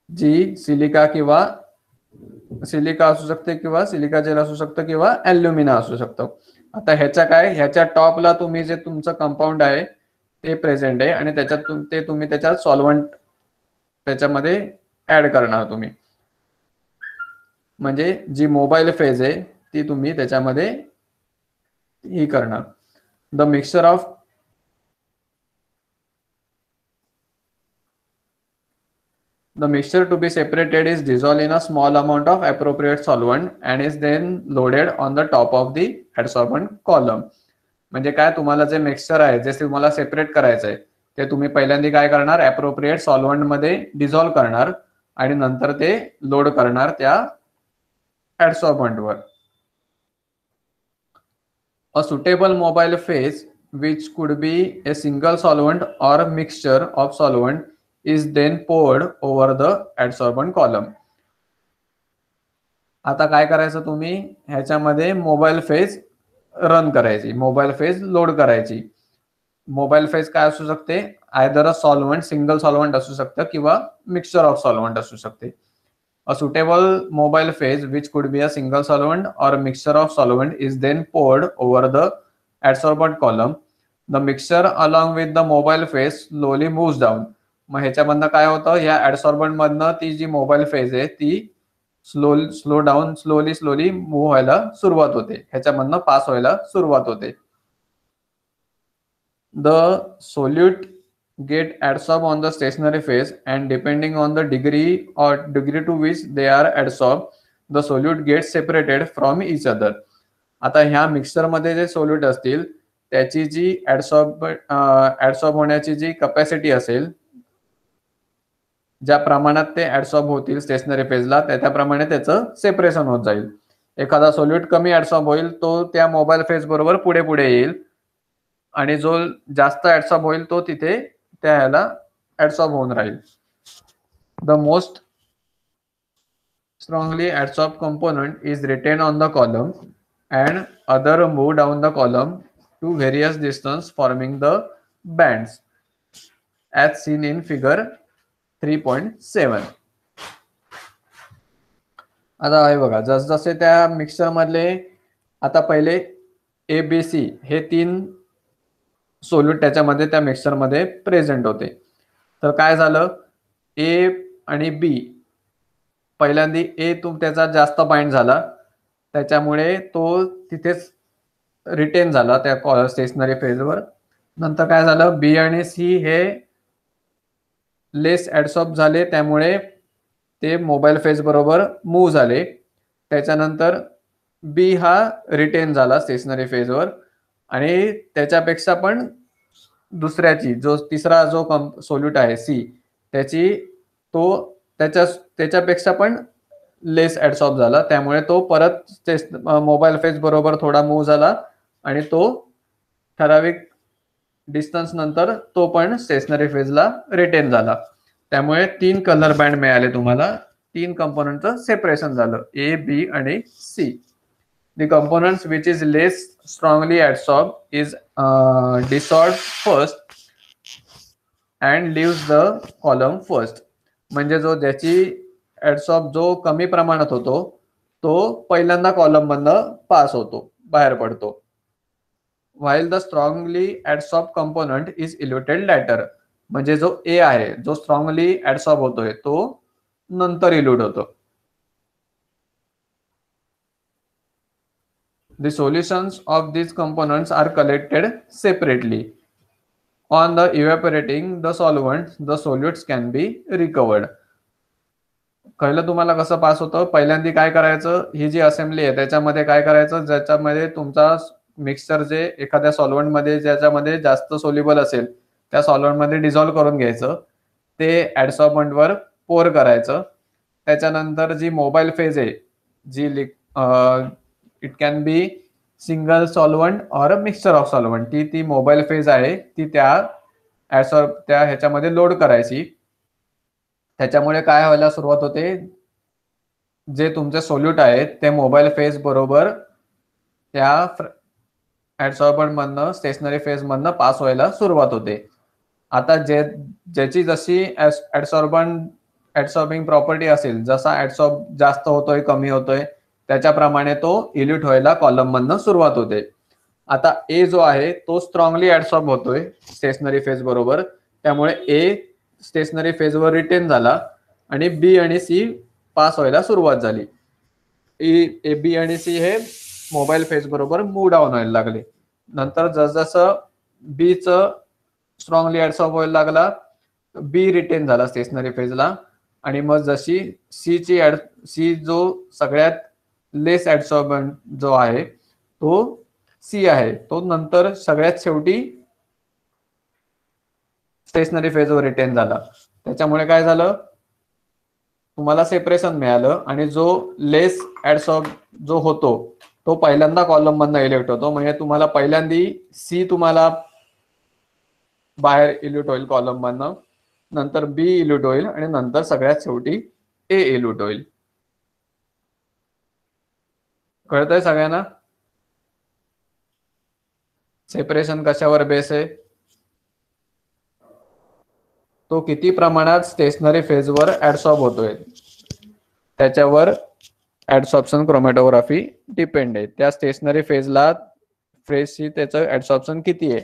जी silica असू शकते किंवा सिलिका जेल असू शकतं किंवा ॲल्युमिना असू शकतं. आता ह्याच्या टॉपला तुम्ही जे तुमचं कंपाऊंड आहे ते प्रेझेंट आहे आणि तुम्ही त्याच्यात सॉल्व्हंट त्याच्यामध्ये ऍड करणार तुम्ही. म्हणजे जी मोबाईल फेज आहे ती तुम्ही त्याच्यामध्ये ही करणार. The mixture to be separated is dissolved in a small amount of appropriate solvent and is then loaded on the top of the adsorbent column. म्हणजे काय, तुम्हाला जे मिक्सचर आहे जे तुम्हाला सेपरेट करायचं आहे ते तुम्ही पहिल्यांदा काय करणार, ऍप्रोप्रिएट सॉल्व्हंट मध्ये डिझॉल्व्ह करणार आणि नंतर ते लोड करणार त्या adsorbent वर. A suitable mobile phase which could be a single solvent or mixture of solvent is then poured over the adsorbent column. आता काय करायचं, तुम्ही ह्याच्यामध्ये मोबाईल फेज रन करायची, मोबाईल फेज लोड करायची. मोबाईल फेज काय असू शकते, आयदर अ सॉल्व्हंट, सिंगल सॉल्व्हंट असू शकतं किंवा मिक्सचर ऑफ सॉल्व्हंट असू शकते. A suitable mobile phase which could be a single solvent or a mixture of solvent is then poured over the adsorbent column. The mixture along with the mobile phase slowly moves down. मग ह्याच्यामधनं काय होतं, या ऍडसॉर्बंट मधनं ती जी mobile phase आहे ती slowly move व्हायला सुरुवात होते, ह्याच्यामधनं पास व्हायला सुरुवात होते. The solute get adsorbed on the stationary phase and depending on the degree to which they are adsorbed, the solute gets separated from each other. आता ह्या मिक्सचर मध्ये जे सोल्यूट असतील त्याची जी ऍडसॉर्ब होण्याची जी कॅपॅसिटी असेल, ज्या प्रमाणात ते ऍडसॉर्ब होतील स्टेशनरी फेजला त्याप्रमाणे त्याचं सेपरेशन होत जाईल. एखादा सोल्यूट कमी ऍडसॉर्ब होईल तो त्या मोबाईल फेज बरोबर पुढे येईल आणि जो जास्त ऍडसॉर्ब होईल तो तिथे त्या ह्याला ऍडसॉर्ब होऊन राहील. The most strongly adsorbed component is retained on the column and other move down the column to various distance forming the bands as seen in figure 3.7. आता हे बघा, जसजसे त्या मिक्सचर मधले आता पहिले ABC हे 3 सोल्यूट त्याच्यामध्ये त्या मिक्सचर मध्ये प्रेझेंट होते. तर काय झालं, A आणि B पहिल्यांदा A त्याचा जास्त बाइंड झाला त्याच्यामुळे तो तिथेच रिटेन झाला त्या स्टेशनरी फेजवर. नंतर काय झालं, B आणि C हे लेस ऍडसॉर्ब झाले त्यामुळे ते मोबाईल फेज बरोबर मूव्ह झाले. त्याच्यानंतर B हा रिटेन झाला स्टेशनरी फेजवर आणि त्याच्यापेक्षा पण दुसऱ्याची तिसरा जो सोल्यूट आहे C त्याच्यापेक्षा पण लेस ऍडसॉर्ब झाला, त्यामुळे तो परत मोबाईल फेज बरोबर थोडा मूव्ह झाला आणि तो ठराविक डिस्टन्स नंतर तो पण स्टेशनरी फेजला रिटेन झाला. त्यामुळे 3 कलर बँड मिळाले तुम्हाला, 3 कंपोनंटचं सेपरेशन झालं, A, B आणि C. The components which is less strongly adsorbed is dissolved first and leaves the column first. म्हणजे ज्याची ऍडसॉर्ब जो कमी प्रमाणात होतो तो पहिल्यांदा कॉलम मधनं पास होतो, बाहेर पडतो. While the strongly adsorbed component is eluted later. म्हणजे जो ए आहे जो स्ट्रॉंगली ऍडसॉर्ब होतोय तो नंतर इल्यूट होतो. The solutions of these components are collected separately. On the evaporating the solvent, the solutes can be recovered. कळलं तुम्हाला कसं पास होतं? पहिल्यांदा काय करायचं, ही जी असेंब्ली आहे त्याच्यामध्ये काय करायचं, ज्याच्यामध्ये तुमचा मिक्सचर जे एखाद्या सॉल्व्हंट मध्ये ज्याच्यामध्ये जास्त सोल्युबल असेल त्या सॉल्व्हंट मध्ये डिझॉल्व्ह करून घ्यायचं, ते ऍडसॉर्बंट वर पोर करायचं. त्याच्यानंतर जी मोबाईल फेज आहे जी it can be single solvent or mixture of solvent, ती मोबाईल फेज आहे ती त्या ह्याच्यामध्ये लोड करायची. त्याच्यामुळे काय व्हायला सुरुवात होते, जे तुमचे सोल्यूट आहेत ते मोबाईल फेज बरोबर त्या ऍडसॉर्बंट मधनं स्टेशनरी फेज मधनं पास व्हायला सुरुवात होते. आता ज्याची जशी ऍडसॉर्बिंग प्रॉपर्टी असेल, जसा ऍडसॉर्ब जास्त होतोय कमी होतोय त्याच्याप्रमाणे तो इल्यूट व्हायला कॉलम मधनं सुरुवात होते. आता ए जो आहे तो स्ट्रॉंगली ऍडसॉर्ब होतोय स्टेशनरी फेज बरोबर, त्यामुळे ए स्टेशनरी फेजवर रिटेन झाला आणि बी आणि सी पास व्हायला सुरुवात झाली. ए बी आणि सी हे मोबाईल फेज बरोबर मूव डाऊन व्हायला लागले. नंतर जसजसं बी च स्ट्रॉंगली ऍडसॉर्ब व्हायला लागला, बी रिटेन झाला स्टेशनरी फेजला, आणि मग जशी सी जो सगळ्यात लेस ऍडसॉर्बंट जो आहे तो सी आहे, तो नंतर सगळ्यात शेवटी स्टेशनरी फेजवर रिटेन झाला. त्याच्यामुळे काय झालं, तुम्हाला सेपरेशन मिळालं आणि जो लेस ऍडसॉर्ब जो होतो तो पहिल्यांदा कॉलम मधनं इल्यूट होतो. म्हणजे तुम्हाला पहिल्यांदा सी तुम्हाला बाहेर इल्यूट होईल कॉलम मधनं, नंतर बी इल्यूट होईल आणि नंतर सगळ्यात शेवटी ए इल्यूट होईल. कळतंय सगळ्यांना सेपरेशन कशावर बेस आहे, तो किती प्रमाणात स्टेशनरी फेजवर ऍडसॉर्ब होतोय त्याच्यावर ऍडसॉर्प्शन क्रोमॅटोग्राफी डिपेंड आहे. त्या स्टेशनरी फेजची त्याचं ऍडसॉर्प्शन किती आहे,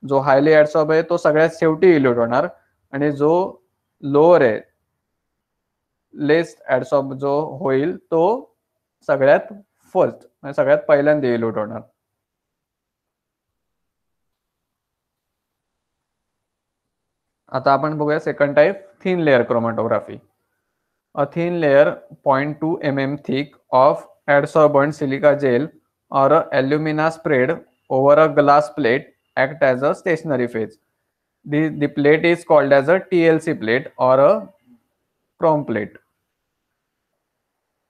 जो हायली ऍडसॉर्ब आहे तो सगळ्यात शेवटी इल्यूट होणार, आणि जो लोअर आहे लेस ऍडसॉर्ब जो होईल तो सगळ्यात फर्स्ट म्हणजे सगळ्यात पहिल्यांदा इल्यूट होणार. आता आपण बघूया second type, thin layer chromatography. A thin layer 0.2 mm thick of adsorbent silica gel or a alumina spread over a glass plate act as a stationary phase. The plate is called as a TLC plate or a chrome plate.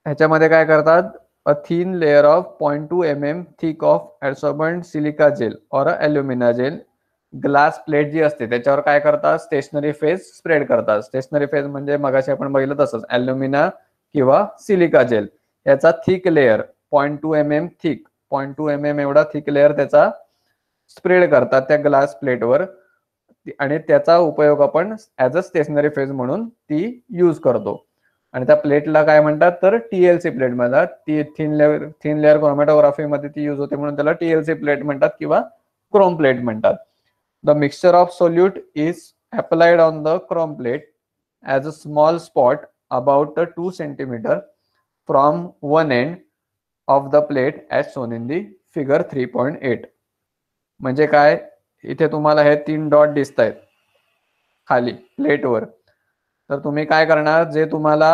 ह्याच्यामध्ये काय करतात, a thin layer of 0.2 mm thick of adsorbent silica gel or a alumina gel glass plate जी असते त्याच्यावर काय करतात, stationary phase spread करतात. Stationary phase म्हणजे मगाशी आपण बघितलं तसंच अल्युमिना किंवा सिलिका जेल याचा thick layer 0.2 mm thick 0.2 mm एवढा थिक लेअर त्याचा स्प्रेड करतात त्या ग्लास प्लेटवर, आणि त्याचा उपयोग आपण ऍज अ स्टेशनरी फेज म्हणून ती यूज करतो. आणि त्या प्लेटला काय म्हणतात तर टीएलसी प्लेट म्हणतात. ती थिन लेअर क्रोमॅटोग्राफी मध्ये ती यूज होते म्हणून त्याला टीएलसी प्लेट म्हणतात किंवा क्रोम प्लेट म्हणतात. The mixture of solute is applied on the chrome plate as a small spot about 2 centimeter from one end of the plate as shown in the figure 3.8. म्हणजे काय, इथे तुम्हाला हे 3 dot दिसत आहेत खाली प्लेटवर, तर तुम्ही काय करणार, जे तुम्हाला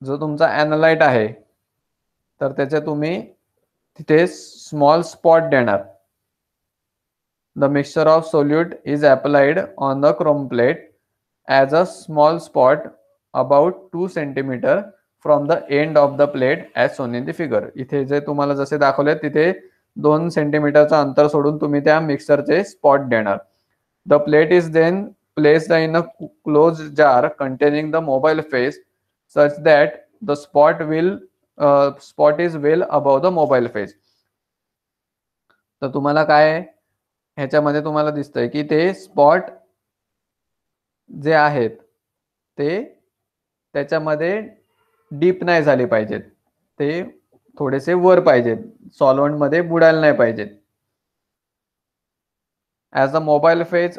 जो तुमचा एनालाइट आहे तर त्याचे तुम्ही तिथे स्मॉल स्पॉट देणार. The mixture of solute is applied on the Chrome plate as a small spot about 2 centimetre from the end of the plate as सोन इन द फिगर. इथे जे तुम्हाला जसे दाखवले तिथे 2 सेंटीमीटरचं अंतर सोडून तुम्ही त्या मिक्सरचे स्पॉट देणार. The plate is then placed in a close jar containing the mobile phase such that the spot is well above the mobile phase. तर तुम्हाला काय ह्याच्यामध्ये तुम्हाला दिसतंय की ते स्पॉट जे आहेत ते त्याच्यामध्ये डीप नाही झाले पाहिजेत, ते थोडेसे वर पाहिजेत, सॉल्व्हंट मध्ये बुडायला नाही पाहिजेत. As the mobile phase,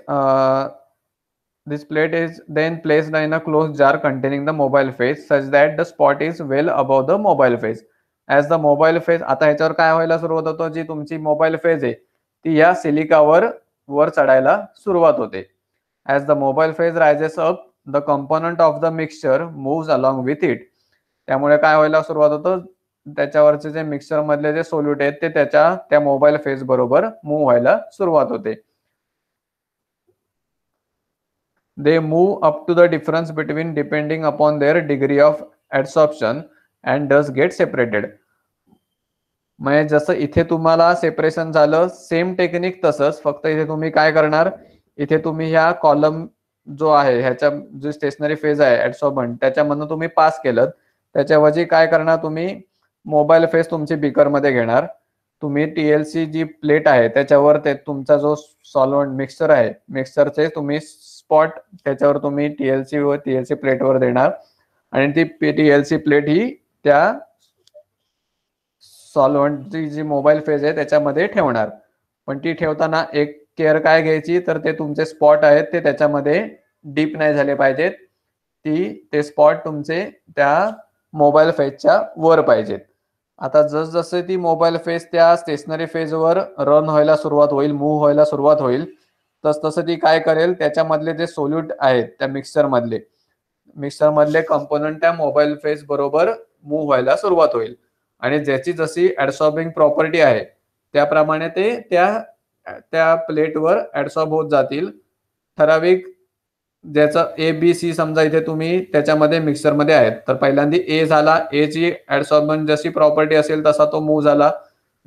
this plate is then placed in a closed jar containing the mobile phase such that the spot is well above the mobile phase. As the mobile phase, आता ह्याच्यावर काय व्हायला सुरुवात होतो, जी तुमची mobile phase आहे ती या सिलिकावर वर चढायला सुरुवात होते. As the mobile phase rises up, the component of the mixture moves along with it. त्यामुळे काय व्हायला सुरुवात होतं, त्याच्यावरचे जे मिक्सचर मधले जे सोल्यूट आहेत ते त्या मोबाईल फेज बरोबर मूव्ह व्हायला सुरुवात होते. They move up to the difference between depending upon their degree of adsorption and thus get separated. म्हणजे जसं इथे तुम्हाला सेपरेशन झालं, सेम टेक्निक तसंच, फक्त इथे तुम्ही काय करणार, इथे तुम्ही ह्या कॉलम जो आहे ह्याच्या जो स्टेशनरी फेज आहे ऍडसॉर्बंट त्याच्यामधून तुम्ही पास केलं, त्याच्याऐवजी काय करणार, तुम्ही मोबाईल फेज तुमची बीकर मध्ये घेणार, तुम्ही टीएलसी जी प्लेट आहे त्याच्यावर ते तुमचा जो सॉल्व्हंट मिक्सचर आहे मिक्सचरचे तुम्ही स्पॉट त्याच्यावर तुम्ही टीएलसी व टीएलसी प्लेटवर देणार आणि ती टीएलसी प्लेट ही त्या सॉल्व्हंटची जी मोबाईल फेज आहे त्याच्यामध्ये ठेवणार. पण ती ठेवताना एक केअर काय घ्यायची, तर ते तुमचे स्पॉट आहेत ते त्याच्यामध्ये डीप नाही झाले पाहिजेत, ते स्पॉट तुमचे त्या मोबाईल फेजच्या वर पाहिजेत. आता जसजसे ती मोबाईल फेज त्या स्टेशनरी फेजवर रन व्हायला सुरुवात होईल, मूव्ह व्हायला सुरुवात होईल, तसं ती काय करेल, त्याच्यामधले जे सोल्यूट आहेत त्या मिक्सचर मधले कंपोनंट त्या मोबाईल फेज बरोबर मूव्ह व्हायला सुरुवात होईल आणि ज्याची जशी ऍडसॉर्बिंग प्रॉपर्टी आहे त्याप्रमाणे ते त्या प्लेटवर ऍडसॉर्ब होत जातील. ठराविक ज्याचा ए बी सी समजा इथे तुम्ही त्याच्यामध्ये मिक्सर मध्ये आहेत, तर पहिल्यांदा ए झाला, ए ची ऍडसॉर्बंट जशी प्रॉपर्टी असेल तसा तो मूव्ह झाला.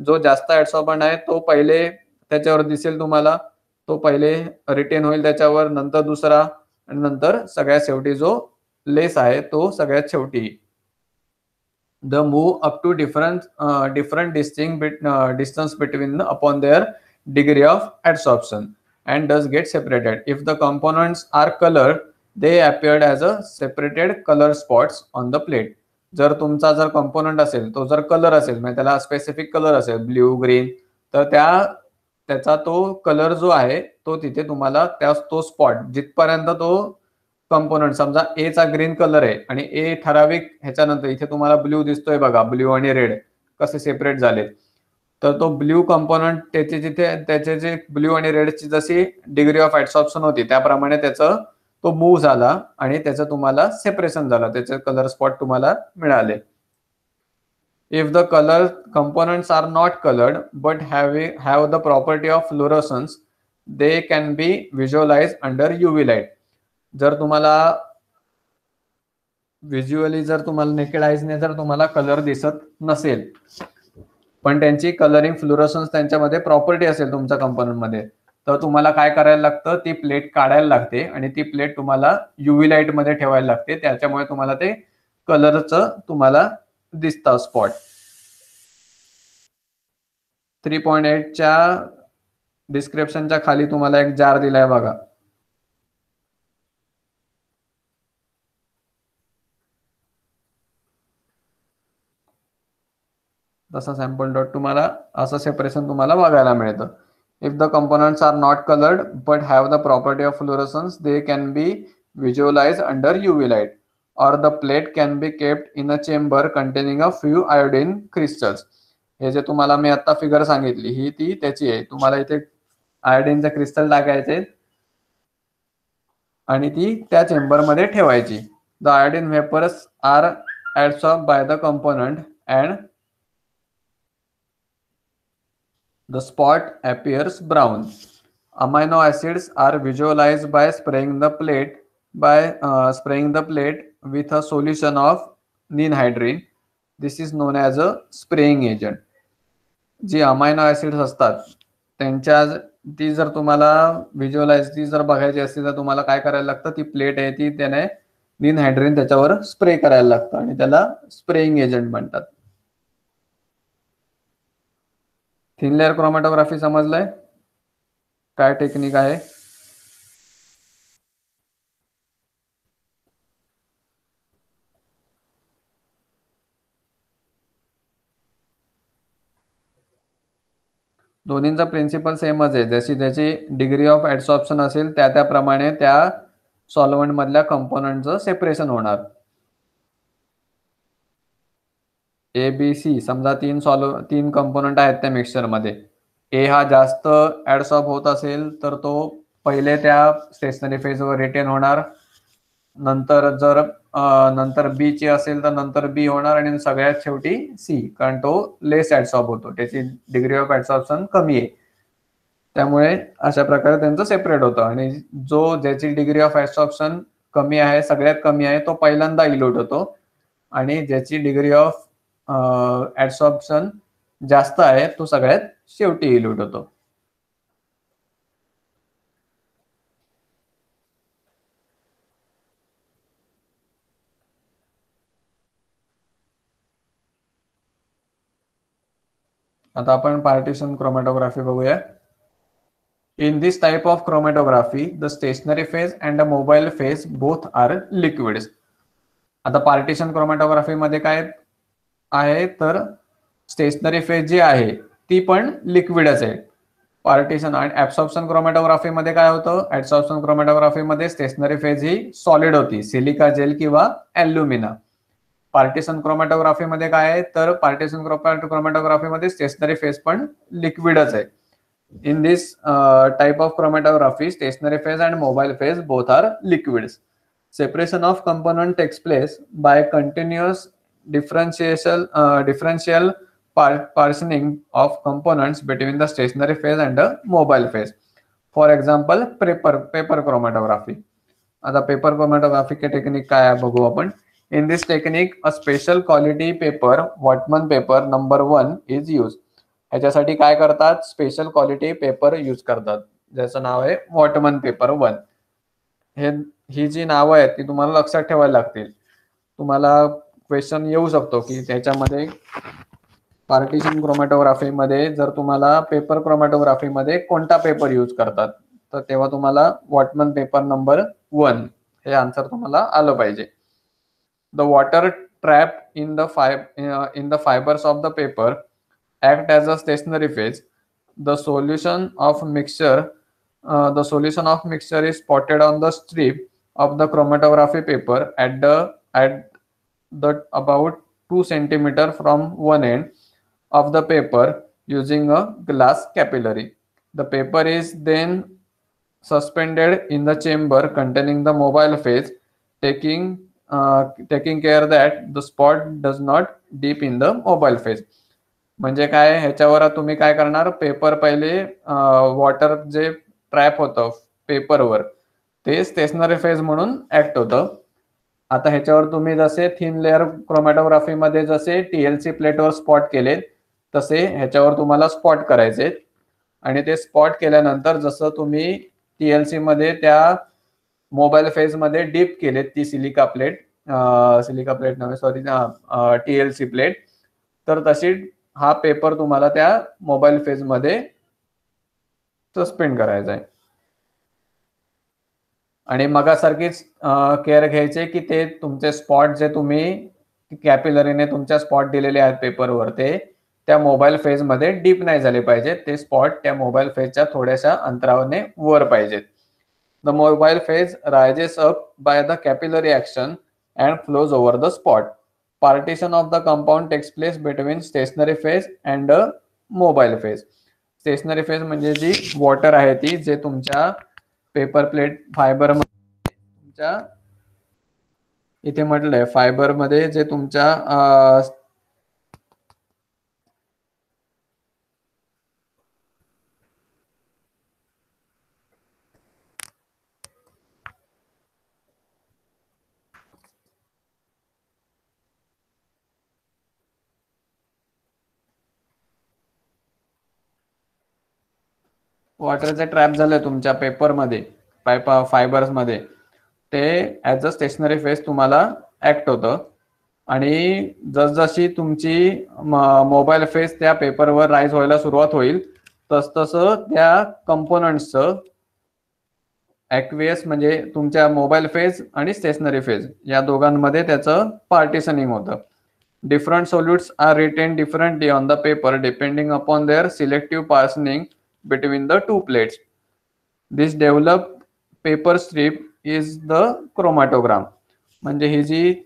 जो जास्त ऍडसॉर्बंट आहे तो पहिले त्याच्यावर दिसेल तुम्हाला, तो पहिले रिटेन होईल त्याच्यावर, नंतर दुसरा आणि नंतर सगळ्यात शेवटी जो लेस आहे तो सगळ्यात शेवटी. The move up to different distinct distance between upon their degree of adsorption and thus get separated. If the components are colored, they appeared as a separated color spots on the plate. जर तुमचा जर component असेल तो जर colour असेल म्हणजे त्याला specific colour असेल ब्ल्यू ग्रीन, तर त्याचा तो कलर जो आहे तो तिथे तुम्हाला तो स्पॉट जिथपर्यंत तो कंपोनंट समजा ए चा ग्रीन कलर आहे आणि ए ठराविक ह्याच्यानंतर इथे तुम्हाला ब्ल्यू दिसतोय बघा, ब्ल्यू आणि रेड कसे सेपरेट झाले, तर तो ब्ल्यू कंपोनंट त्याचे जे ब्ल्यू आणि रेडची जशी डिग्री ऑफ ऍडसॉर्प्शन होती त्याप्रमाणे त्याचं तो मूव्ह झाला आणि त्याचं तुम्हाला सेपरेशन झालं, त्याचे कलर स्पॉट तुम्हाला मिळाले. If the color components are not colored but have the property of fluorescence, they can be visualized under UV light. जर तुम्हाला व्हिज्युअली जर तुम्हाला नेकेड आईजने जर तुम्हाला कलर दिसत नसेल पण त्यांची कलरिंग फ्लुरोसन्स त्यांच्यामध्ये प्रॉपर्टी असेल तुमच्या कंपोनंट मध्ये, तर तुम्हाला काय करायला लागतं, ती प्लेट काढायला लागते आणि ती प्लेट तुम्हाला युव्ही लाईट मध्ये ठेवायला लागते, त्याच्यामुळे तुम्हाला ते कलरचं तुम्हाला दिसतं स्पॉट. 3.8 च्या डिस्क्रिप्शनच्या खाली तुम्हाला एक जार दिलाय बघा. तसा सॅम्पल डॉट तुम्हाला असं सेपरेशन तुम्हाला बघायला मिळतं. If the components are not coloured but have the property of fluorescence, they can be visualise under UV light or the plate can be kept in a chamber containing a few iodine crystals. हे जे तुम्हाला मी आता figure सांगितली ही ती त्याची आहे, तुम्हाला इथे आयोडीनचे क्रिस्टल टाकायचे आणि ती त्या चेंबर मध्ये ठेवायची. The iodine vapours are adsorb by the component and the spot appears brown. Amino acids are visualized by spraying the plate with a solution of ninhydrin. This is known as a spraying agent. जी amino acids असतात त्यांच्या ती जर तुम्हाला visualise ती जर बघायची असते तर तुम्हाला काय करायला लागतं, ती प्लेट आहे ती त्याने निनहायड्रिन त्याच्यावर स्प्रे करायला लागतं आणि त्याला स्प्रेइंग एजंट म्हणतात. थिन लेअर क्रोमॅटोग्राफी समजलंय काय टेक्निक आहे? दोन्हींचा प्रिन्सिपल सेमच आहे. जशी त्याची डिग्री ऑफ ऍडसॉर्प्शन असेल त्याप्रमाणे त्या सॉल्व्हंट मधल्या कंपोनंटचं सेपरेशन होणार. ए बी सी समजा तीन कंपोनंट आहेत त्या मिक्सचरमध्ये. ए हा जास्त ऍडसॉर्ब होत असेल तर तो पहिले त्या स्टेशनरी फेजवर रिटेन होणार. नंतर बी ची असेल तर नंतर बी होणार आणि सगळ्यात शेवटी सी, कारण तो लेस ऍडसॉर्ब होतो, त्याची डिग्री ऑफ ऍडसॉर्प्शन कमी आहे. त्यामुळे अशा प्रकारे त्यांचं सेपरेट होतं. आणि ज्याची डिग्री ऑफ ऍडसॉर्प्शन कमी आहे, सगळ्यात कमी आहे, तो पहिल्यांदा इल्यूट होतो. आणि ज्याची डिग्री ऑफ ऍडसॉर्प्शन जास्त आहे तो सगळ्यात शेवटी इल्यूट होतो. आता आपण पार्टिशन क्रोमॅटोग्राफी बघूया. In this type of chromatography, the stationary phase and the mobile phase both are liquids. आता पार्टिशन क्रोमॅटोग्राफी मध्ये काय आहे तर स्टेशनरी फेज जी आहे ती पण लिक्विडच आहे. पार्टिशन आणि ऍब्सॉर्प्शन क्रोमॅटोग्राफी मध्ये काय होतं, ऍब्सॉर्प्शन क्रोमॅटोग्राफी मध्ये स्टेशनरी फेज ही सॉलिड होती, सिलिका जेल किंवा ॲल्युमिना. पार्टिशन क्रोमॅटोग्राफी मध्ये काय आहे तर पार्टिशन क्रोमॅटोग्राफी मध्ये स्टेशनरी फेज पण लिक्विडच आहे. In this type of chromatography, stationary phase and mobile phase both are liquids. Separation of component takes place by continuous differential partitioning of components between the stationary phase and the mobile phase. For example, paper chromatography. आता paper chromatography के technique काय आहे बघू आपण. In this technique, a special quality paper, Whatman paper number 1 is used. ह्याच्यासाठी काय करतात, special quality paper use करतात, ज्याचं नाव आहे वॉटमन पेपर 1. ही जी नावं आहेत ती तुम्हाला लक्षात ठेवायला लागतील. तुम्हाला क्वेश्चन येऊ शकतो की त्याच्यामध्ये पार्टिशन क्रोमॅटोग्राफी मध्ये जर तुम्हाला पेपर क्रोमॅटोग्राफी मध्ये कोणता पेपर यूज करतात तर तेव्हा तुम्हाला वॉटमन पेपर नंबर 1 हे आन्सर तुम्हाला आलं पाहिजे. The water trap in the fibres of the paper act as a stationary phase. The solution of mixture is spotted on the strip of the chromatography paper at the about 2 centimeter from one end of the paper using a glass capillary. The paper is then suspended in the chamber containing the mobile phase, taking care that the spot does not dip in the mobile phase. म्हणजे काय, ह्याच्यावर तुम्ही काय करणार, paper पहिले water जे trap होतं पेपरवर ते स्टेशनरी फेज म्हणून ऍक्ट होतं. आता ह्याच्यावर तुम्ही जसे थिन लेअर क्रोमॅटोग्राफी मध्ये जसे टीएलसी प्लेटवर स्पॉट केले तसे ह्याच्यावर तुम्हाला स्पॉट करायचे. आणि ते स्पॉट केल्यानंतर जसं तुम्ही टीएलसी मध्ये त्या मोबाईल फेज मध्ये डीप केलेत ती सिलिका प्लेट नव्हे सॉरी टीएलसी प्लेट, तर तशी हा पेपर तुम्हाला त्या मोबाईल फेज मध्ये सस्पेंड करायचा आहे. आणि मगासारखीच केअर घ्यायचे की ते तुमचे स्पॉट जे तुम्ही कॅपिलरीने तुमच्या स्पॉट दिलेले आहेत पेपरवर ते त्या मोबाईल फेज मध्ये डीप नाही झाले पाहिजेत. ते स्पॉट त्या मोबाईल फेजच्या थोड्याशा अंतराने वर पाहिजेत. The mobile phase rises up by the capillary action and flows over the spot. Partition of the compound takes place between stationary phase and a mobile phase. Stationary phase म्हणजे जी water आहे ती जे तुमच्या पेपर प्लेट फायबर तुमच्या इथे म्हटलंय fibre मध्ये जे तुमच्या वॉटर जे ट्रॅप झालंय तुमच्या पेपरमध्ये फायबर्स मध्ये ते ऍज अ स्टेशनरी फेज तुम्हाला ऍक्ट होतं. आणि जसजशी तुमची मोबाईल फेज त्या पेपरवर राईज व्हायला सुरुवात होईल तसतसं त्या कंपोनंट्सचं ऍक्वियस म्हणजे तुमच्या मोबाईल फेज आणि स्टेशनरी फेज या दोघांमध्ये त्याचं पार्टिशनिंग होतं. Different solutes are written differently on the paper depending upon their selective passing between the two plates. This developed paper strip is the chromatograph. म्हणजे ही जी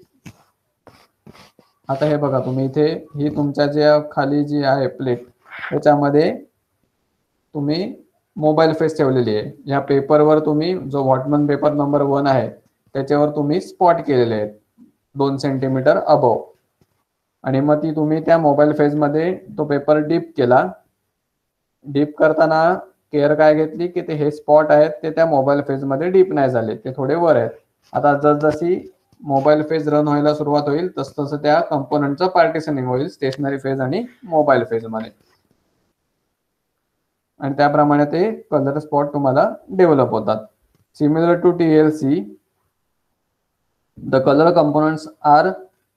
आता हे बघा तुम्ही इथे ही तुमच्या ज्या खाली जी आहे प्लेट त्याच्यामध्ये तुम्ही मोबाईल फेस ठेवलेली आहे. या पेपरवर तुम्ही जो वॉटमन पेपर नंबर 1 आहे त्याच्यावर तुम्ही स्पॉट केलेले आहेत 2 सेंटीमीटर अबव, आणि मग ती तुम्ही त्या मोबाईल फेज मध्ये तो पेपर डीप केला. डीप करताना केअर काय घेतली की ते हे स्पॉट आहेत ते त्या मोबाईल फेज मध्ये डीप नाही झाले, ते थोडे वर आहेत. आता जसजशी मोबाईल फेज रन व्हायला सुरुवात होईल तसं त्या कंपोनंटचं पार्टिशनिंग होईल स्टेशनरी फेज आणि मोबाईल फेज मध्ये, आणि त्याप्रमाणे ते कलर स्पॉट तुम्हाला डेव्हलप होतात. Similar to TLC, the colour components are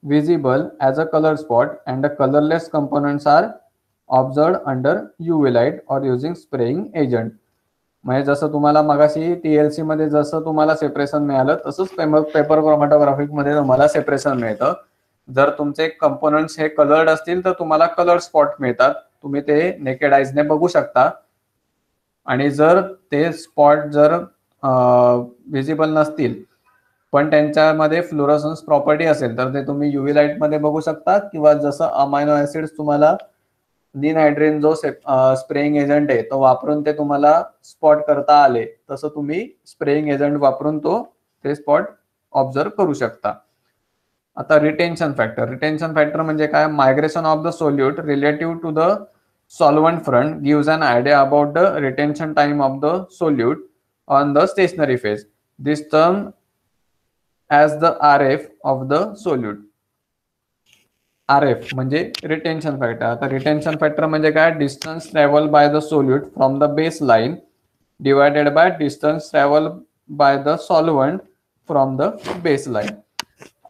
visible as a color spot and the colorless components are observed under UV light or using spraying agent. म्हणजे जसं तुम्हाला मगाशी TLC मध्ये जसं तुम्हाला सेपरेशन मिळालं तसंच पेपर क्रोमॅटोग्राफिक मध्ये तुम्हाला सेपरेशन मिळतं. जर तुमचे कंपोनंट्स हे कलर्ड असतील तर तुम्हाला कलर स्पॉट मिळतात, तुम्ही ते नेकेड आईजने बघू शकता. आणि जर ते स्पॉट जर विजिबल नसतील पण त्यांच्यामध्ये फ्लोरोसन्स प्रॉपर्टी असेल तर ते तुम्ही UV लाईट मध्ये बघू शकता, किंवा जसं अमायनो ऍसिड्स तुम्हाला डिनायड्रेन जो स्प्रेइंग एजंट आहे तो वापरून ते तुम्हाला स्पॉट करता आले तसं तुम्ही स्प्रेइंग एजंट वापरून ते स्पॉट ऑब्झर्व करू शकता. आता रिटेन्शन फॅक्टर म्हणजे काय? Migration of the solute relative to the solvent front gives an idea about the retention time of the solute on the stationary phase. This term as the RF of the solute. RF म्हणजे retention factor. आता retention factor म्हणजे काय? Distance travel by the solute from the base line divided by distance travel by the solvent from the base line.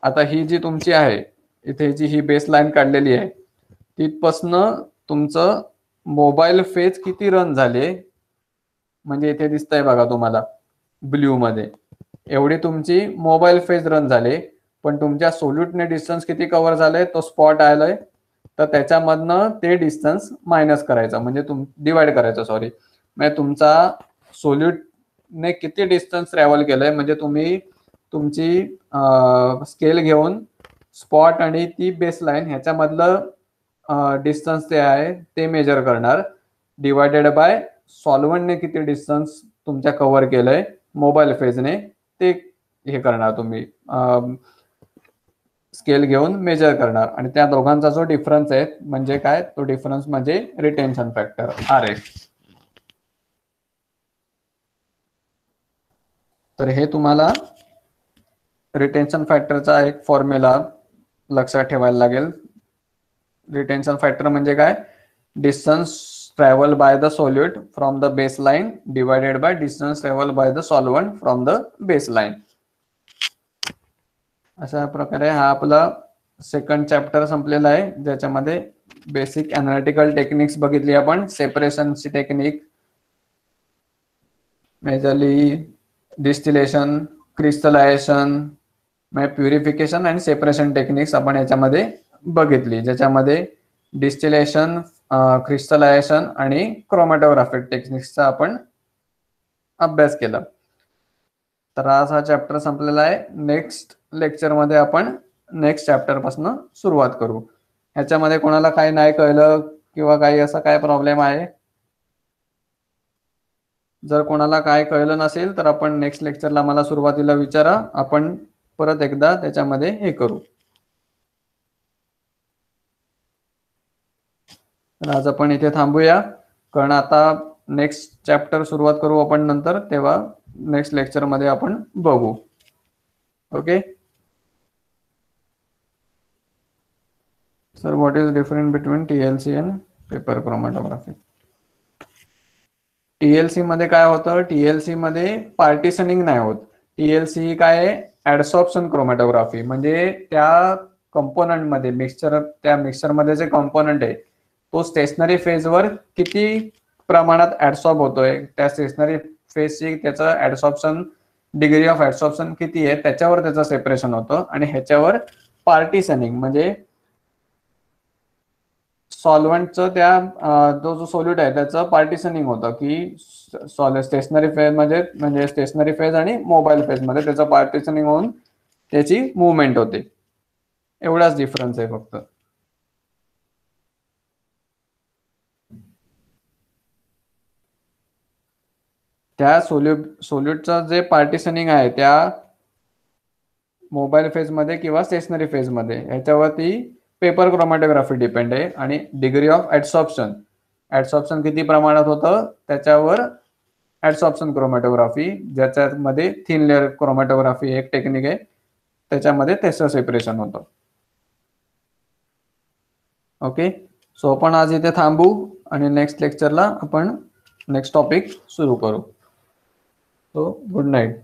आता ही जी तुमची आहे इथे जी ही base line काढलेली आहे तिथपासनं तुमचं मोबाईल फेज किती रन झाले, म्हणजे इथे दिसतंय बघा तुम्हाला ब्ल्यू मध्ये, एवढी तुमची मोबाईल फेज रन झाले. पण तुमच्या सोल्यूटने डिस्टन्स किती कव्हर झाले तो स्पॉट आलाय तर त्याच्यामधनं ते डिस्टन्स मायनस करायचं, म्हणजे डिवाइड करायचं सॉरी. म्हणजे तुमचा सोल्यूटने किती डिस्टन्स ट्रॅव्हल केलंय, म्हणजे तुम्ही तुमची स्केल घेऊन स्पॉट आणि ती बेसलाईन ह्याच्यामधलं डिस्टन्स ते आहे ते मेजर करणार, डिवायडेड बाय सॉल्वंटने किती डिस्टन्स तुमच्या कव्हर केलंय मोबाईल फेजने ते हे करणार, तुम्ही स्केल घेऊन मेजर करणार. आणि त्या दोघांचा जो डिफरन्स आहे म्हणजे काय, तो डिफरन्स म्हणजे रिटेन्शन फॅक्टर RF. तर हे तुम्हाला रिटेन्शन फॅक्टरचा एक फॉर्म्युला लक्षात ठेवायला लागेल. रिटेन्शन फॅक्टर म्हणजे काय? Distance travel by the solute from the base line divided by distance travel by the solvent from the base line. अशा प्रकारे हा आपला सेकंड चॅप्टर संपलेला आहे, ज्याच्यामध्ये बेसिक एनालिटिकल टेक्निक्स बघितली आपण. सेपरेशनची technique, majorly distillation, crystallisation, purification आणि सेपरेशन टेक्निक्स आपण याच्यामध्ये बघितली, ज्याच्यामध्ये डिस्टिलेशन, क्रिस्टलायझेशन आणि क्रोमॅटोग्राफिक टेक्निक्सचा आपण अभ्यास केला. तर आज हा चॅप्टर संपलेला आहे. नेक्स्ट लेक्चर मध्ये आपण नेक्स्ट चॅप्टर पासून सुरुवात करू. ह्याच्यामध्ये कोणाला काही नाही कळलं किंवा काही असा काय प्रॉब्लेम आहे? जर कोणाला काय कळलं नसेल तर आपण नेक्स्ट लेक्चरला मला सुरुवातीला विचारा, आपण परत एकदा त्याच्यामध्ये हे करू. तर आज आपण इथे थांबूया, कारण आता नेक्स्ट चॅप्टर सुरुवात करू आपण नंतर, तेव्हा नेक्स्ट लेक्चर मध्ये आपण बघू. Okay sir, what is difference between TLC and paper chromatography? TLC मध्ये काय होतं? TLC मध्ये पार्टिशनिंग नाही होत. TLC काय आहे? ऍडसॉर्प्शन क्रोमॅटोग्राफी. म्हणजे त्या कंपोनंट मध्ये त्या मिक्सचर मध्ये जे कंपोनंट आहे तो स्टेशनरी फेजवर किती प्रमाणात ऍडसॉर्ब होतोय, त्या स्टेशनरी फेजची त्याचं ऍडसॉर्प्शन डिग्री ऑफ ऍडसॉर्प्शन किती आहे त्याच्यावर त्याचं सेपरेशन होतं. आणि ह्याच्यावर पार्टिशनिंग म्हणजे सॉल्व्हंटचं त्या जो सोल्यूट आहे त्याचं पार्टिशनिंग होतं की स्टेशनरी फेज मध्ये म्हणजे स्टेशनरी फेज आणि मोबाईल फेज मध्ये त्याचं पार्टिशनिंग होऊन त्याची मुवमेंट होते. एवढाच डिफरन्स आहे फक्त. त्या सोल्यूटचं जे पार्टिशनिंग आहे त्या मोबाईल फेज मध्ये किंवा स्टेशनरी फेज मध्ये ह्याच्यावरती पेपर क्रोमॅटोग्राफी डिपेंड आहे आणि डिग्री ऑफ ऍडसॉर्प्शन किती प्रमाणात होतं त्याच्यावर ऍडसॉर्प्शन क्रोमॅटोग्राफी, ज्याच्यामध्ये थिन लेअर क्रोमॅटोग्राफी एक टेक्निक आहे, त्याच्यामध्ये त्याचं सेपरेशन होतं. ओके, सो आपण आज इथे थांबू आणि नेक्स्ट लेक्चरला आपण नेक्स्ट टॉपिक सुरू करू. So good night.